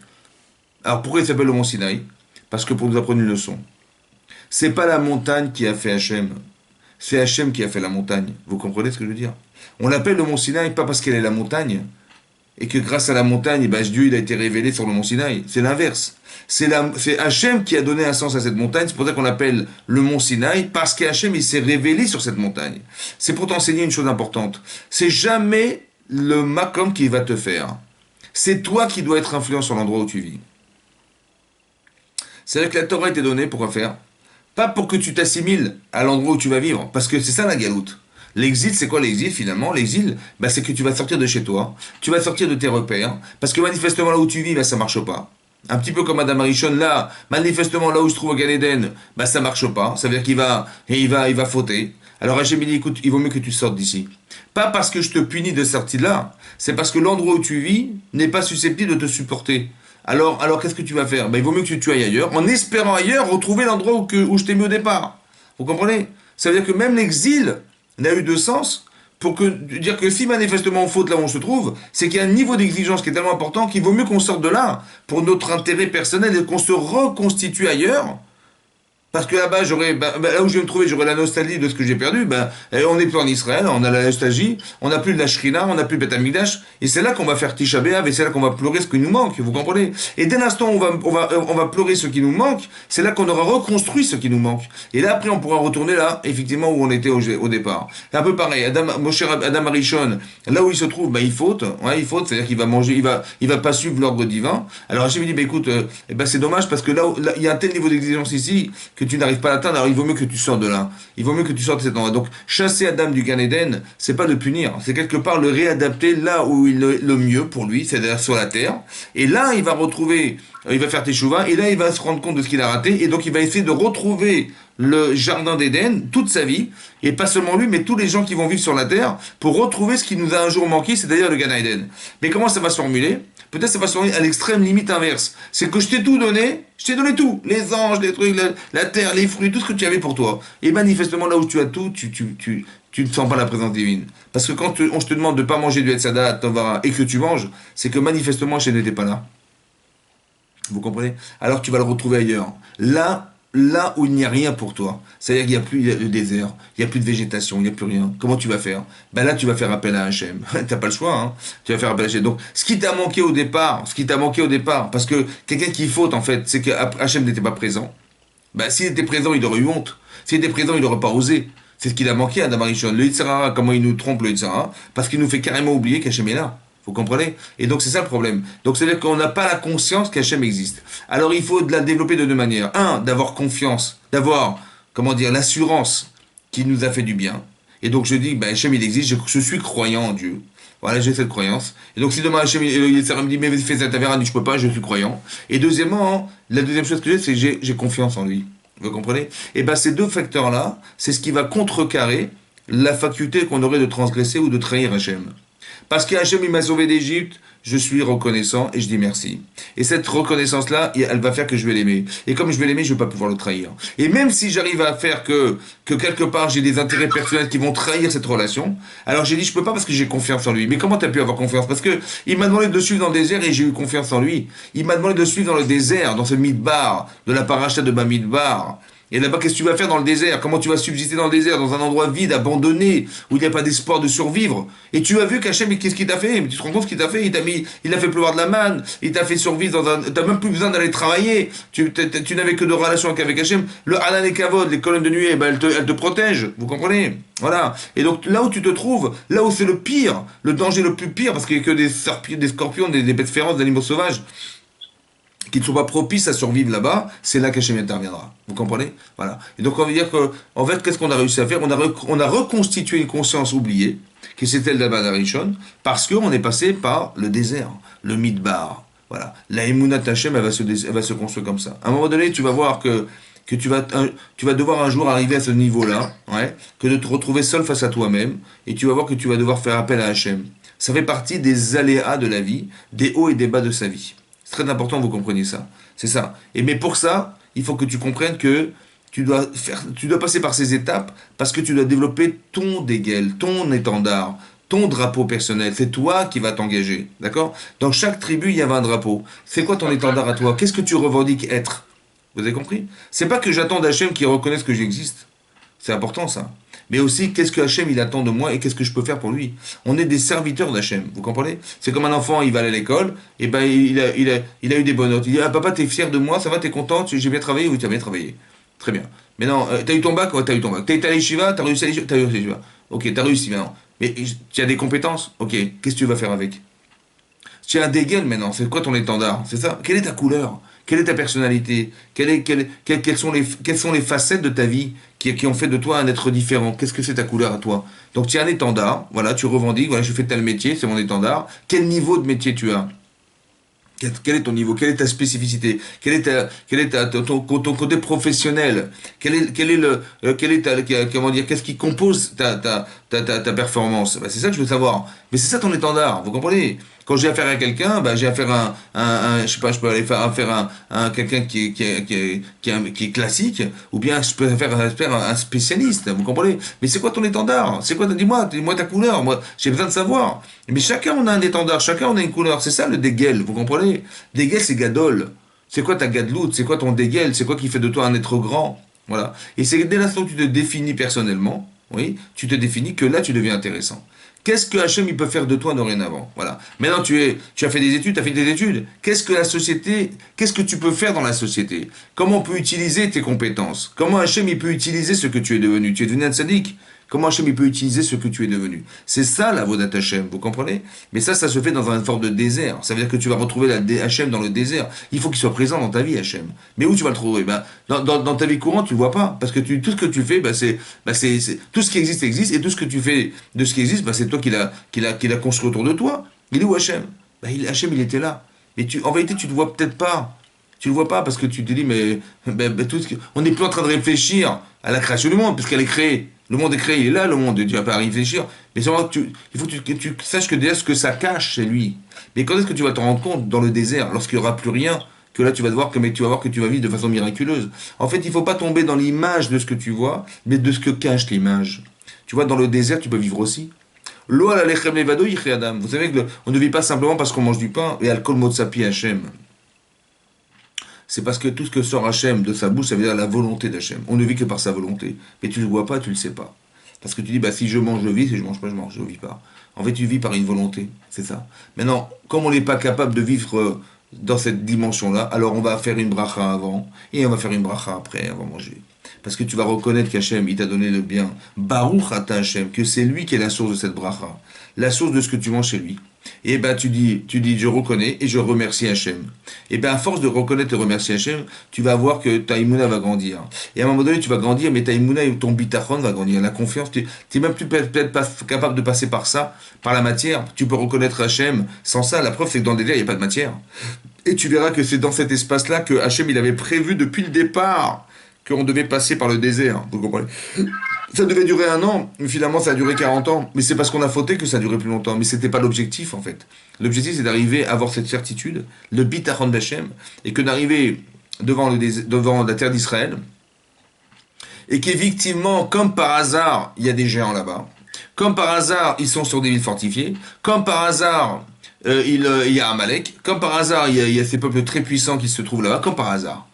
Alors pourquoi il s'appelle le mont Sinaï? Parce que pour nous apprendre une leçon. C'est pas la montagne qui a fait Hachem. C'est Hachem qui a fait la montagne. Vous comprenez ce que je veux dire? On l'appelle le mont Sinaï pas parce qu'elle est la montagne, et que grâce à la montagne, ben, Dieu il a été révélé sur le mont Sinaï. C'est l'inverse. C'est Hachem qui a donné un sens à cette montagne. C'est pour ça qu'on l'appelle le mont Sinaï, parce qu'Hachem il s'est révélé sur cette montagne. C'est pour t'enseigner une chose importante. C'est jamais le Makom qui va te faire. C'est toi qui dois être influent sur l'endroit où tu vis. C'est-à-dire que la Torah a été donnée pour quoi faire? Pas pour que tu t'assimiles à l'endroit où tu vas vivre, parce que c'est ça la galoute. L'exil, c'est quoi l'exil finalement? L'exil, bah, c'est que tu vas sortir de chez toi, tu vas sortir de tes repères, parce que manifestement là où tu vis, bah, ça marche pas. Un petit peu comme Adam Arishon, là, manifestement là où je trouve au Gan Eden, bah, ça marche pas. Ça veut dire il va fauter. Alors Hachem dit, écoute, il vaut mieux que tu sortes d'ici. Pas parce que je te punis de sortir de là, c'est parce que l'endroit où tu vis n'est pas susceptible de te supporter. Alors qu'est-ce que tu vas faire? Ben, il vaut mieux que tu ailles ailleurs, en espérant ailleurs retrouver l'endroit où je t'ai mis au départ. Vous comprenez? Ça veut dire que même l'exil n'a eu de sens pour dire que si manifestement on faute là où on se trouve, c'est qu'il y a un niveau d'exigence qui est tellement important qu'il vaut mieux qu'on sorte de là pour notre intérêt personnel et qu'on se reconstitue ailleurs. Parce que là-bas, là où je vais me trouver, j'aurai la nostalgie de ce que j'ai perdu. On n'est plus en Israël, on a la nostalgie, on n'a plus de la Shrina, on n'a plus le Beth Amikdash, et c'est là qu'on va faire Tisha B'Av, et c'est là qu'on va pleurer ce qui nous manque, vous comprenez? Et dès l'instant où on va pleurer ce qui nous manque, c'est là qu'on aura reconstruit ce qui nous manque. Et là, après, on pourra retourner là, effectivement, où on était au départ. C'est un peu pareil, Moshe Adam Arishon, là où il se trouve, il faute, c'est-à-dire qu'il va manger, il va pas suivre l'ordre divin. Alors Hachem me dit, écoute, c'est dommage, parce que là, il y a un tel niveau d'exigence ici, que tu n'arrives pas à l'atteindre, alors il vaut mieux que tu sortes de là. Il vaut mieux que tu sortes de cet endroit. Donc, chasser Adam du Gan Eden, c'est pas de punir, c'est quelque part le réadapter là où il est le mieux pour lui, c'est-à-dire sur la terre. Et là, il va retrouver, il va faire teshuva, et là, il va se rendre compte de ce qu'il a raté, et donc il va essayer de retrouver le jardin d'Éden toute sa vie, et pas seulement lui, mais tous les gens qui vont vivre sur la terre, pour retrouver ce qui nous a un jour manqué, c'est-à-dire le Gan Eden. Mais comment ça va se formuler? Peut-être ça va se formuler à l'extrême limite inverse. C'est que je t'ai tout donné, je t'ai donné tout. Les anges, les trucs, la terre, les fruits, tout ce que tu avais pour toi. Et manifestement, là où tu as tout, tu ne sens pas la présence divine. Parce que quand je te demande de ne pas manger du Hetzada, et que tu manges, c'est que manifestement, je n'étais pas là. Vous comprenez? Alors tu vas le retrouver ailleurs. Là où il n'y a rien pour toi, c'est-à-dire qu'il n'y a plus de désert, il n'y a plus de végétation, il n'y a plus rien. Comment tu vas faire? Là, tu vas faire appel à Hachem. T'as pas le choix, hein. Tu vas faire appel à Hachem. Donc, ce qui t'a manqué au départ, parce que quelqu'un qui faute, en fait, c'est que Hachem n'était pas présent. S'il était présent, il aurait eu honte. S'il était présent, il n'aurait pas osé. C'est ce qu'il a manqué à Adam Arishon. Le Yitzhara, comment il nous trompe le Yitzhara? Parce qu'il nous fait carrément oublier qu'Hachem est là. Vous comprenez? Et donc c'est ça le problème. Donc c'est-à-dire qu'on n'a pas la conscience qu'Hachem existe. Alors il faut la développer de deux manières. Un, d'avoir confiance, d'avoir, l'assurance qu'il nous a fait du bien. Et donc je dis, Hachem il existe, je suis croyant en Dieu. Voilà, j'ai cette croyance. Et donc si demain Hachem me dit, mais fais cette affaire, je peux pas, je suis croyant. Et deuxièmement, la deuxième chose que j'ai, c'est que j'ai confiance en lui. Vous comprenez? Et ces deux facteurs-là, c'est ce qui va contrecarrer la faculté qu'on aurait de transgresser ou de trahir Hachem. Parce qu'Hachem il m'a sauvé d'Égypte, je suis reconnaissant et je dis merci. Et cette reconnaissance-là, elle va faire que je vais l'aimer. Et comme je vais l'aimer, je ne vais pas pouvoir le trahir. Et même si j'arrive à faire que quelque part j'ai des intérêts personnels qui vont trahir cette relation, alors j'ai dit je peux pas parce que j'ai confiance en lui. Mais comment tu as pu avoir confiance? Parce que il m'a demandé de suivre dans le désert et j'ai eu confiance en lui. Il m'a demandé de suivre dans le désert, dans ce midbar, de la paracha de Bamidbar. Et là-bas, qu'est-ce que tu vas faire dans le désert? Comment tu vas subsister dans le désert, dans un endroit vide, abandonné, où il n'y a pas d'espoir de survivre? Et tu as vu qu'Hachem, qu'est-ce qu'il t'a fait? Mais tu te rends compte ce qu'il t'a fait? Il a fait pleuvoir de la manne, il t'a fait survivre t'as même plus besoin d'aller travailler. Tu n'avais que de relations qu'avec Hachem. Le Hanan et Kavod, les colonnes de nuée, eh ben, elles te protègent. Vous comprenez? Voilà. Et donc, là où tu te trouves, là où c'est le pire, le danger le plus pire, parce qu'il n'y a que des scorpions, des bêtes féroces, des animaux sauvages, qui ne sont pas propices à survivre là-bas, c'est là qu'Hachem interviendra. Vous comprenez? Voilà. Et donc on veut dire que, en fait, qu'est-ce qu'on a réussi à faire? On a reconstitué une conscience oubliée, qui c'était le Daban Arishon, parce qu'on est passé par le désert, le Midbar. Voilà. La Emunat Hachem, elle va se construire comme ça. À un moment donné, tu vas voir que tu vas devoir un jour arriver à ce niveau-là, ouais, que de te retrouver seul face à toi-même, et tu vas voir que tu vas devoir faire appel à Hachem. Ça fait partie des aléas de la vie, des hauts et des bas de sa vie. C'est très important que vous compreniez ça. C'est ça. Mais pour ça, il faut que tu comprennes que tu dois passer par ces étapes parce que tu dois développer ton déguel, ton étendard, ton drapeau personnel. C'est toi qui vas t'engager. D'accord? Dans chaque tribu, il y avait un drapeau. C'est quoi ton étendard à toi? Qu'est-ce que tu revendiques être? Vous avez compris? C'est pas que j'attends d'Hachem qui reconnaisse que j'existe. C'est important ça. Mais aussi, qu'est-ce que Hachem il attend de moi et qu'est-ce que je peux faire pour lui? On est des serviteurs d'Hachem, vous comprenez? C'est comme un enfant, il va aller à l'école, et ben il a eu des bonnes notes. Il dit, ah papa, t'es fier de moi, ça va, t'es content, j'ai bien travaillé? Oui, t'as bien travaillé. Très bien. Mais non, t'as eu ton bac? Ouais, t'as eu ton bac. T'as été à l'Yeshiva? T'as réussi à l'Yeshiva? T'as réussi à l'Yeshiva. Ok, t'as réussi maintenant. Mais tu as des compétences? Ok, qu'est-ce que tu vas faire avec? Tu as un dégaine maintenant, c'est quoi ton étendard? C'est ça? Quelle est ta couleur? Quelle est ta personnalité? Quelles sont les facettes de ta vie qui ont fait de toi un être différent? Qu'est-ce que c'est ta couleur à toi? Donc tu as un étendard, voilà, tu revendiques, voilà, je fais tel métier, c'est mon étendard. Quel niveau de métier tu as? Quel est ton niveau? Quelle est ta spécificité? Quel est ton côté professionnel? Comment dire, qu'est-ce qui compose ta performance? Ben, c'est ça que je veux savoir. Mais c'est ça ton étendard, vous comprenez? Quand j'ai affaire à quelqu'un, ben, j'ai affaire à je sais pas, je peux aller faire affaire à quelqu'un qui est classique, ou bien je peux faire affaire à un spécialiste, vous comprenez? Mais c'est quoi ton étendard? C'est quoi, dis-moi ta couleur, moi, j'ai besoin de savoir. Mais chacun on a un étendard, chacun on a une couleur, c'est ça le déguel, vous comprenez? Déguel c'est gadol. C'est quoi ta gadloute? C'est quoi ton déguel? C'est quoi qui fait de toi un être grand? Voilà. Et c'est dès l'instant que tu te définis personnellement, oui, tu te définis que là tu deviens intéressant. Qu'est-ce que Hachem il peut faire de toi dorénavant? Voilà. Maintenant tu as fait des études, tu as fait des études. Qu'est-ce que la société, qu'est-ce que tu peux faire dans la société? Comment on peut utiliser tes compétences? Comment Hachem il peut utiliser ce que tu es devenu? Tu es devenu un tzaddik. Comment Hachem il peut utiliser ce que tu es devenu? C'est ça la vodat Hachem, vous comprenez? Mais ça se fait dans une forme de désert. Ça veut dire que tu vas retrouver Hachem dans le désert. Il faut qu'il soit présent dans ta vie, Hachem. Mais où tu vas le trouver? Ben, dans ta vie courante, tu le vois pas. Parce que tout ce que tu fais, tout ce qui existe existe. Et tout ce que tu fais de ce qui existe, ben, c'est toi qui l'a construit autour de toi. Il est où Hachem? Ben, Hachem, il était là. Mais en vérité, tu ne le vois peut-être pas. Tu le vois pas parce que tu te dis, on n'est plus en train de réfléchir à la création du monde, puisqu'elle est créée. Le monde est créé, il est là, le monde, tu vas pas y réfléchir. Mais seulement, il faut que tu saches que déjà ce que ça cache chez lui. Mais quand est-ce que tu vas te rendre compte dans le désert, lorsqu'il n'y aura plus rien, que là tu vas voir que tu vas vivre de façon miraculeuse. En fait, il ne faut pas tomber dans l'image de ce que tu vois, mais de ce que cache l'image. Tu vois, dans le désert, tu peux vivre aussi. L'eau à la lechem levado yichri adam. Vous savez qu'on ne vit pas simplement parce qu'on mange du pain et alcool motsapi Hachem. C'est parce que tout ce que sort Hachem de sa bouche, ça veut dire la volonté d'Hachem. On ne vit que par sa volonté. Mais tu ne le vois pas, tu ne le sais pas. Parce que tu dis, si je mange, je vis, si je mange pas, je ne vis pas. En fait, tu vis par une volonté, c'est ça. Maintenant, comme on n'est pas capable de vivre dans cette dimension-là, alors on va faire une bracha avant, et on va faire une bracha après, avant de manger. Parce que tu vas reconnaître qu'Hachem, il t'a donné le bien. Baruch ata Hachem, que c'est lui qui est la source de cette bracha. La source de ce que tu manges chez lui. Et tu dis, je reconnais et je remercie Hachem. Et à force de reconnaître et remercier Hachem, tu vas voir que ta imuna va grandir. Et à un moment donné, tu vas grandir, mais ta imuna et ton bitachon va grandir. La confiance, tu n'es même plus peut-être pas capable de passer par ça, par la matière. Tu peux reconnaître Hachem sans ça. La preuve, c'est que dans le désert, il n'y a pas de matière. Et tu verras que c'est dans cet espace-là que Hachem, il avait prévu depuis le départ qu'on devait passer par le désert. Vous comprenez? Ça devait durer 1 an, mais finalement ça a duré 40 ans. Mais c'est parce qu'on a fauté que ça a duré plus longtemps. Mais c'était pas l'objectif en fait. L'objectif c'est d'arriver à avoir cette certitude, le bitachon d'Hachem, et que d'arriver devant la terre d'Israël, et qu'effectivement, comme par hasard, il y a des géants là-bas. Comme par hasard, ils sont sur des villes fortifiées. Comme par hasard, il y a Amalek. Comme par hasard, il y a ces peuples très puissants qui se trouvent là-bas. Comme par hasard.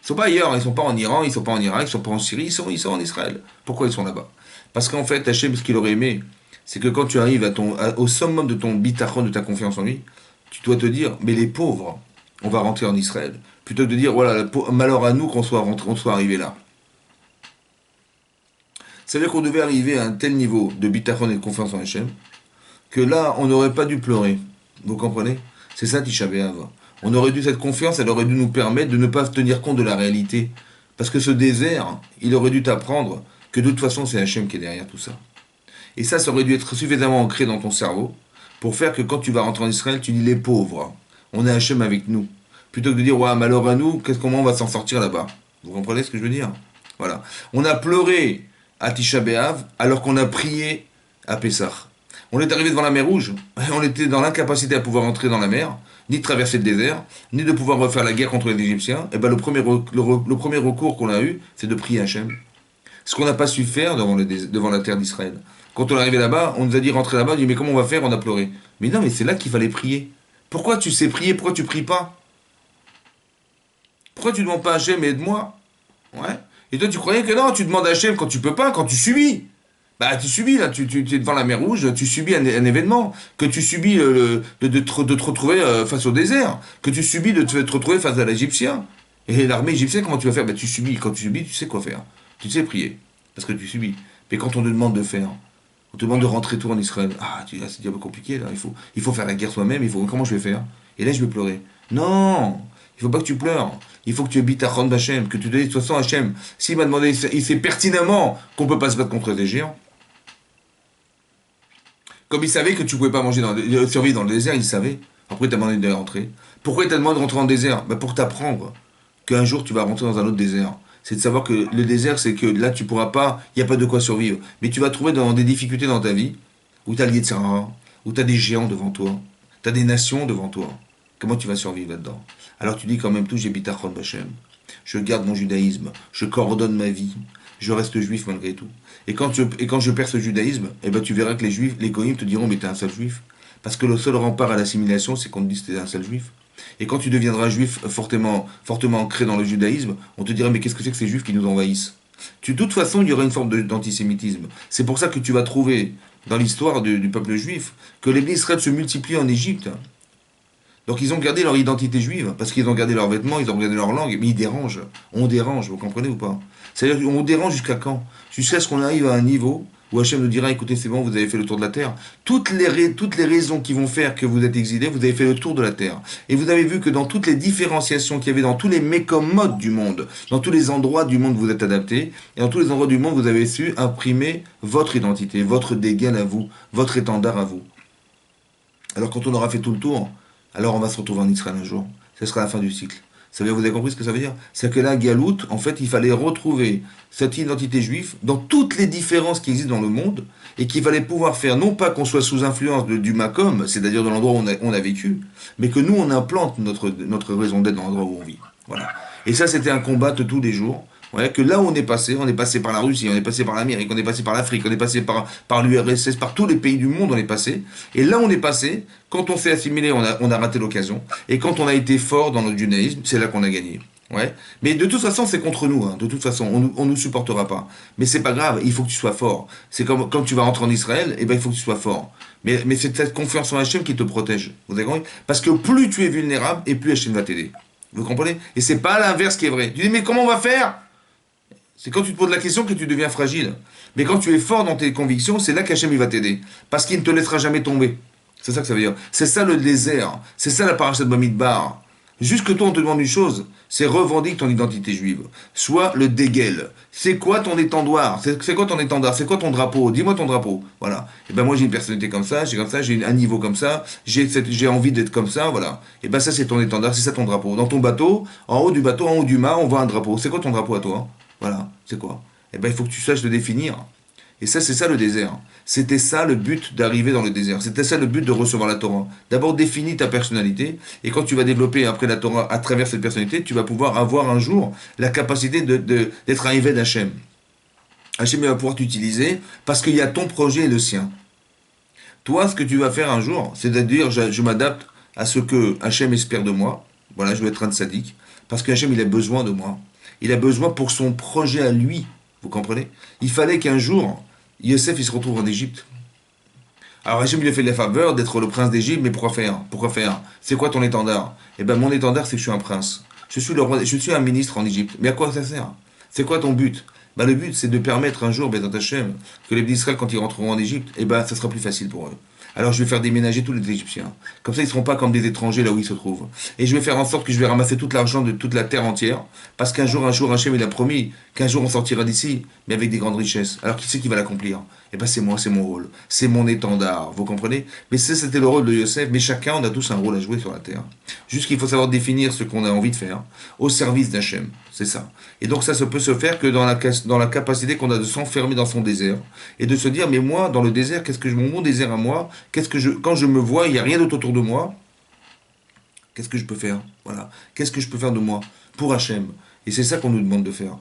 Ils sont pas ailleurs, ils sont pas en Iran, ils sont pas en Irak, ils sont pas en Syrie, ils sont en Israël. Pourquoi ils sont là-bas? Parce qu'en fait, Hachem, ce qu'il aurait aimé, c'est que quand tu arrives au summum de ton bitachon, de ta confiance en lui, tu dois te dire, mais les pauvres, on va rentrer en Israël. Plutôt que de dire, voilà, malheur à nous qu'on soit rentré, on soit arrivé là. C'est-à-dire qu'on devait arriver à un tel niveau de bitachon et de confiance en Hachem, que là, on n'aurait pas dû pleurer. Vous comprenez? C'est ça Tisha B'Av. On aurait dû, cette confiance, elle aurait dû nous permettre de ne pas tenir compte de la réalité. Parce que ce désert, il aurait dû t'apprendre que de toute façon, c'est Hachem qui est derrière tout ça. Et ça aurait dû être suffisamment ancré dans ton cerveau pour faire que quand tu vas rentrer en Israël, tu dis les pauvres, on a Hachem avec nous. Plutôt que de dire, ouais, malheur à nous, comment on va s'en sortir là-bas? Vous comprenez ce que je veux dire? Voilà. On a pleuré à Tisha B'Av alors qu'on a prié à Pessah. On est arrivé devant la mer Rouge, et on était dans l'incapacité à pouvoir entrer dans la mer, ni de traverser le désert, ni de pouvoir refaire la guerre contre les Égyptiens. Et ben le premier recours qu'on a eu, c'est de prier Hachem. Ce qu'on n'a pas su faire devant la terre d'Israël. Quand on est arrivé là-bas, on nous a dit rentrer là-bas, on dit mais comment on va faire? On a pleuré. Mais non, mais c'est là qu'il fallait prier. Pourquoi tu sais prier? Pourquoi tu pries pas? Pourquoi tu ne demandes pas à Hachem, aide-moi? Ouais. Et toi tu croyais que non, tu demandes à Hachem quand tu peux pas, quand tu subis. Bah, tu subis, là, tu es devant la mer Rouge, tu subis un événement, que tu subis de te retrouver face au désert, que tu subis de te retrouver face à l'Égyptien. Et l'armée égyptienne, comment tu vas faire? Bah, tu subis. Quand tu subis, tu sais quoi faire. Tu sais prier. Parce que tu subis. Mais quand on te demande de faire, on te demande de rentrer tout en Israël. Ah, c'est un peu compliqué, là. Il faut faire la guerre soi-même. Comment je vais faire? Et là, je vais pleurer. Non! Il faut pas que tu pleures. Il faut que tu habites à Ron Bachem, que tu te dises, de toute façon, Hachem, s'il m'a demandé, il sait pertinemment qu'on peut pas se battre contre les géants. Comme il savait que tu pouvais pas manger survivre dans le désert, il savait. Après, il t'a demandé de rentrer. Pourquoi il t'a demandé de rentrer dans le désert? Bah, pour t'apprendre qu'un jour tu vas rentrer dans un autre désert. C'est de savoir que le désert, c'est que là, tu pourras pas, il n'y a pas de quoi survivre. Mais tu vas trouver dans des difficultés dans ta vie, où tu as le Yetzirah, où tu as des géants devant toi, tu as des nations devant toi. Comment tu vas survivre là-dedans? Alors tu dis quand même tout, j'habite à Chol Bachem. Je garde mon judaïsme, je coordonne ma vie, je reste juif malgré tout. Et quand je perce le judaïsme, eh ben tu verras que les juifs, les goïms te diront mais t'es un seul juif. Parce que le seul rempart à l'assimilation, c'est qu'on te dise que t'es un seul juif. Et quand tu deviendras juif fortement ancré dans le judaïsme, on te dira mais qu'est-ce que c'est que ces juifs qui nous envahissent? De toute façon, il y aura une forme d'antisémitisme. C'est pour ça que tu vas trouver dans l'histoire du peuple juif que les Israël se multiplient en Égypte. Donc ils ont gardé leur identité juive, parce qu'ils ont gardé leurs vêtements, ils ont gardé leur langue, mais ils dérangent. On dérange, vous comprenez ou pas? C'est-à-dire qu'on dérange jusqu'à quand? Jusqu'à ce qu'on arrive à un niveau où Hachem nous dira, écoutez, c'est bon, vous avez fait le tour de la terre. Toutes les raisons qui vont faire que vous êtes exilés, vous avez fait le tour de la terre. Et vous avez vu que dans toutes les différenciations qu'il y avait dans tous les mécommodes du monde, dans tous les endroits du monde vous êtes adaptés, et dans tous les endroits du monde vous avez su imprimer votre identité, votre dégaine à vous, votre étendard à vous. Alors quand on aura fait tout le tour, alors on va se retrouver en Israël un jour. Ce sera la fin du cycle. Ça veut dire, vous avez compris ce que ça veut dire? C'est que là, Galout, en fait, il fallait retrouver cette identité juive dans toutes les différences qui existent dans le monde, et qu'il fallait pouvoir faire, non pas qu'on soit sous influence du Makom, c'est-à-dire de l'endroit où on a vécu, mais que nous, on implante notre raison d'être dans l'endroit où on vit. Voilà. Et ça, c'était un combat de tous les jours. Ouais, que là où on est passé par la Russie, on est passé par l'Amérique, on est passé par l'Afrique, on est passé par l'URSS, par tous les pays du monde, on est passé. Et là où on est passé, quand on s'est assimilé, on a raté l'occasion. Et quand on a été fort dans notre judaïsme, c'est là qu'on a gagné. Ouais. Mais de toute façon, c'est contre nous. Hein. De toute façon, on nous supportera pas. Mais c'est pas grave, il faut que tu sois fort. C'est comme quand tu vas rentrer en Israël, eh ben, il faut que tu sois fort. Mais c'est cette confiance en Hachem qui te protège. Vous avez compris? Parce que plus tu es vulnérable, et plus Hachem va t'aider. Vous comprenez? Et c'est pas l'inverse qui est vrai. Tu dis, mais comment on va faire? C'est quand tu te poses la question que tu deviens fragile. Mais quand tu es fort dans tes convictions, c'est là qu'Hachem il va t'aider. Parce qu'il ne te laissera jamais tomber. C'est ça que ça veut dire. C'est ça le désert. C'est ça la parasha de Bamidbar. Juste que toi on te demande une chose, c'est revendique ton identité juive. Soit le dégel. C'est quoi ton étendoir? C'est quoi ton étendard? C'est quoi ton drapeau? Dis-moi ton drapeau. Voilà. Et ben moi j'ai une personnalité comme ça, j'ai un niveau comme ça, j'ai envie d'être comme ça, voilà. Et ben ça c'est ton étendard, c'est ça ton drapeau. Dans ton bateau, en haut du mât, on voit un drapeau. C'est quoi ton drapeau à toi? Voilà, c'est quoi? Eh bien, il faut que tu saches le définir. Et ça, c'est ça le désert. C'était ça le but d'arriver dans le désert. C'était ça le but de recevoir la Torah. D'abord, définis ta personnalité. Et quand tu vas développer après la Torah à travers cette personnalité, tu vas pouvoir avoir un jour la capacité d'être un Eved Hachem. Hachem va pouvoir t'utiliser parce qu'il y a ton projet et le sien. Toi, ce que tu vas faire un jour, c'est de dire je m'adapte à ce que Hachem espère de moi. Voilà, je veux être un tzaddik. Parce que Hachem, il a besoin de moi. Il a besoin pour son projet à lui. Vous comprenez? Il fallait qu'un jour, Yosef il se retrouve en Égypte. Alors Hachem lui a fait la faveur d'être le prince d'Égypte, mais pourquoi faire? Pourquoi faire? C'est quoi ton étendard? Eh ben mon étendard c'est que je suis un prince. Je suis le roi, je suis un ministre en Égypte. Mais à quoi ça sert? C'est quoi ton but? Ben, le but c'est de permettre un jour, ben, dans Hachem, que les Israël quand ils rentreront en Égypte, eh ben ça sera plus facile pour eux. Alors je vais faire déménager tous les Égyptiens. Comme ça, ils ne seront pas comme des étrangers là où ils se trouvent. Et je vais faire en sorte que je vais ramasser tout l'argent de toute la terre entière. Parce qu'un jour, Hachem, il a promis qu'un jour on sortira d'ici, mais avec des grandes richesses. Alors qui c'est qui va l'accomplir? Eh bien c'est moi, c'est mon rôle. C'est mon étendard, vous comprenez? Mais c'était le rôle de Yosef. Mais chacun, on a tous un rôle à jouer sur la terre. Juste qu'il faut savoir définir ce qu'on a envie de faire au service d'Hachem. C'est ça. Et donc ça peut se faire que dans la capacité qu'on a de s'enfermer dans son désert et de se dire, mais moi, dans le désert, qu'est-ce que mon désert à moi, quand je me vois, il n'y a rien d'autre autour de moi, qu'est-ce que je peux faire? Voilà. Qu'est-ce que je peux faire de moi pour Hachem? Et c'est ça qu'on nous demande de faire.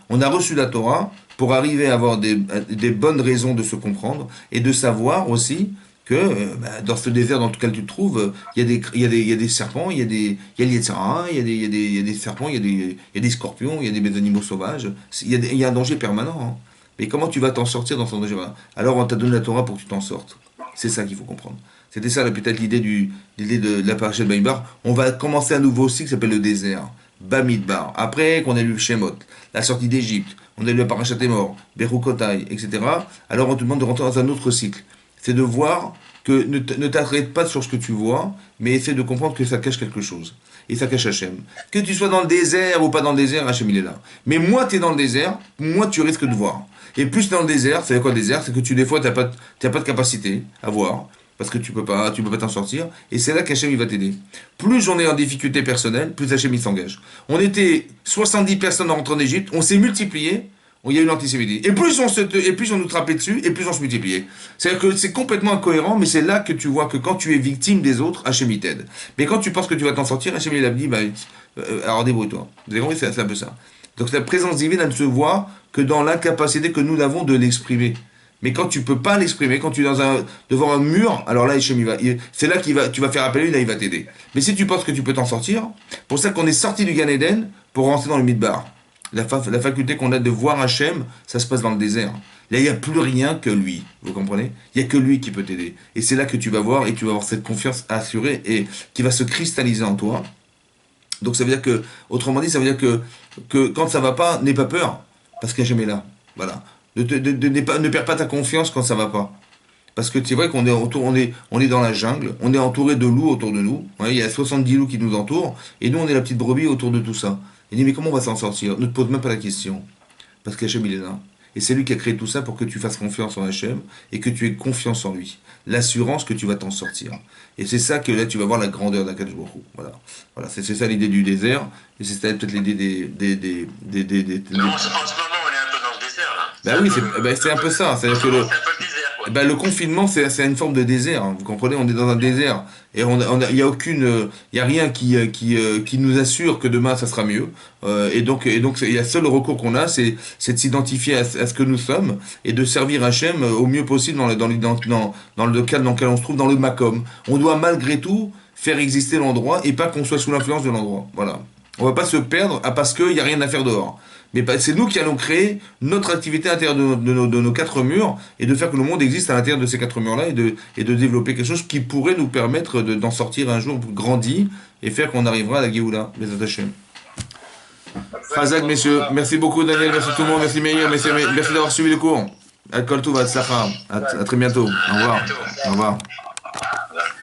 On a reçu la Torah pour arriver à avoir des bonnes raisons de se comprendre et de savoir aussi que dans ce désert dans lequel tu te trouves, il y a des serpents, il y a des Yetzirah, il y a des serpents, il y a des scorpions, il y a des animaux sauvages. Il y a un danger permanent. Hein. Mais comment tu vas t'en sortir dans ce danger-là? Alors on t'a donné la Torah pour que tu t'en sortes. C'est ça qu'il faut comprendre. C'était ça peut-être l'idée de la paracha de Bamidbar. On va commencer un nouveau cycle qui s'appelle le désert. Bamidbar. Après qu'on ait lu le Shemot, la sortie d'Égypte, on a lu la paracha des morts, Bechukotai, etc. Alors on te demande de rentrer dans un autre cycle. C'est de voir que ne t'arrête pas sur ce que tu vois, mais essaie de comprendre que ça cache quelque chose. Et ça cache Hachem. Que tu sois dans le désert ou pas dans le désert, Hachem il est là. Mais moins tu es dans le désert, moins tu risques de voir. Et plus dans le désert, c'est quoi le désert? C'est que des fois, tu n'as pas de capacité à voir, parce que tu peux pas t'en sortir, et c'est là qu'Hachem il va t'aider. Plus on est en difficulté personnelle, plus Hachem il s'engage. On était 70 personnes en rentrant en Égypte, on s'est multiplié, il y a eu l'antisémitisme. Et plus on nous trappait dessus, et plus on se multipliait. C'est-à-dire que c'est complètement incohérent, mais c'est là que tu vois que quand tu es victime des autres, Hachem il t'aide. Mais quand tu penses que tu vas t'en sortir, Hachem il a dit, alors débrouille-toi. Vous avez compris, c'est un peu ça. Donc la présence divine, elle ne se voit que dans l'incapacité que nous avons de l'exprimer. Mais quand tu peux pas l'exprimer, quand tu es devant un mur, alors là, c'est là tu vas faire appel à lui, là, il va t'aider. Mais si tu penses que tu peux t'en sortir, pour ça qu'on est sorti du Gan Eden pour rentrer dans le Midbar. La faculté qu'on a de voir Hachem, ça se passe dans le désert. Là, il n'y a plus rien que lui. Vous comprenez? Il n'y a que lui qui peut t'aider. Et c'est là que tu vas voir, et tu vas avoir cette confiance assurée, et qui va se cristalliser en toi. Donc ça veut dire que, autrement dit, ça veut dire que quand ça va pas, n'aie pas peur, parce qu'Hachem est là. Voilà. Ne perds pas ta confiance quand ça va pas. Parce que c'est vrai qu'on est dans la jungle, on est entouré de loups autour de nous. Ouais, il y a 70 loups qui nous entourent, et nous on est la petite brebis autour de tout ça. Il dit mais comment on va s'en sortir? Ne te pose même pas la question. Parce qu'Hachem il est là. Et c'est lui qui a créé tout ça pour que tu fasses confiance en Hachem et que tu aies confiance en lui. L'assurance que tu vas t'en sortir. Et c'est ça que là tu vas voir la grandeur d'Akadosh Baruch Hu. Voilà, c'est ça l'idée du désert. Et c'est peut-être l'idée des
Non, en ce moment, on est un peu dans le désert, là.
bah oui, c'est un peu ça. C'est-à-dire que
C'est un peu le désert, quoi.
le confinement, c'est une forme de désert. Hein. Vous comprenez, on est dans un désert. Et il y a rien qui nous assure que demain ça sera mieux. Et donc, il y a le seul recours qu'on a, c'est de s'identifier à ce que nous sommes et de servir Hachem au mieux possible dans le cadre dans lequel on se trouve, dans le Makom. On doit malgré tout faire exister l'endroit et pas qu'on soit sous l'influence de l'endroit. Voilà. On va pas se perdre parce qu'il n'y a rien à faire dehors. Mais c'est nous qui allons créer notre activité à l'intérieur de nos quatre murs et de faire que le monde existe à l'intérieur de ces quatre murs-là et de développer quelque chose qui pourrait nous permettre d'en sortir un jour grandi et faire qu'on arrivera à la Géoula, les attachés. Chazak, messieurs. Merci beaucoup, Daniel. Merci tout le monde. Merci, Meir. Merci d'avoir suivi le cours. À très bientôt. Au revoir. Au revoir.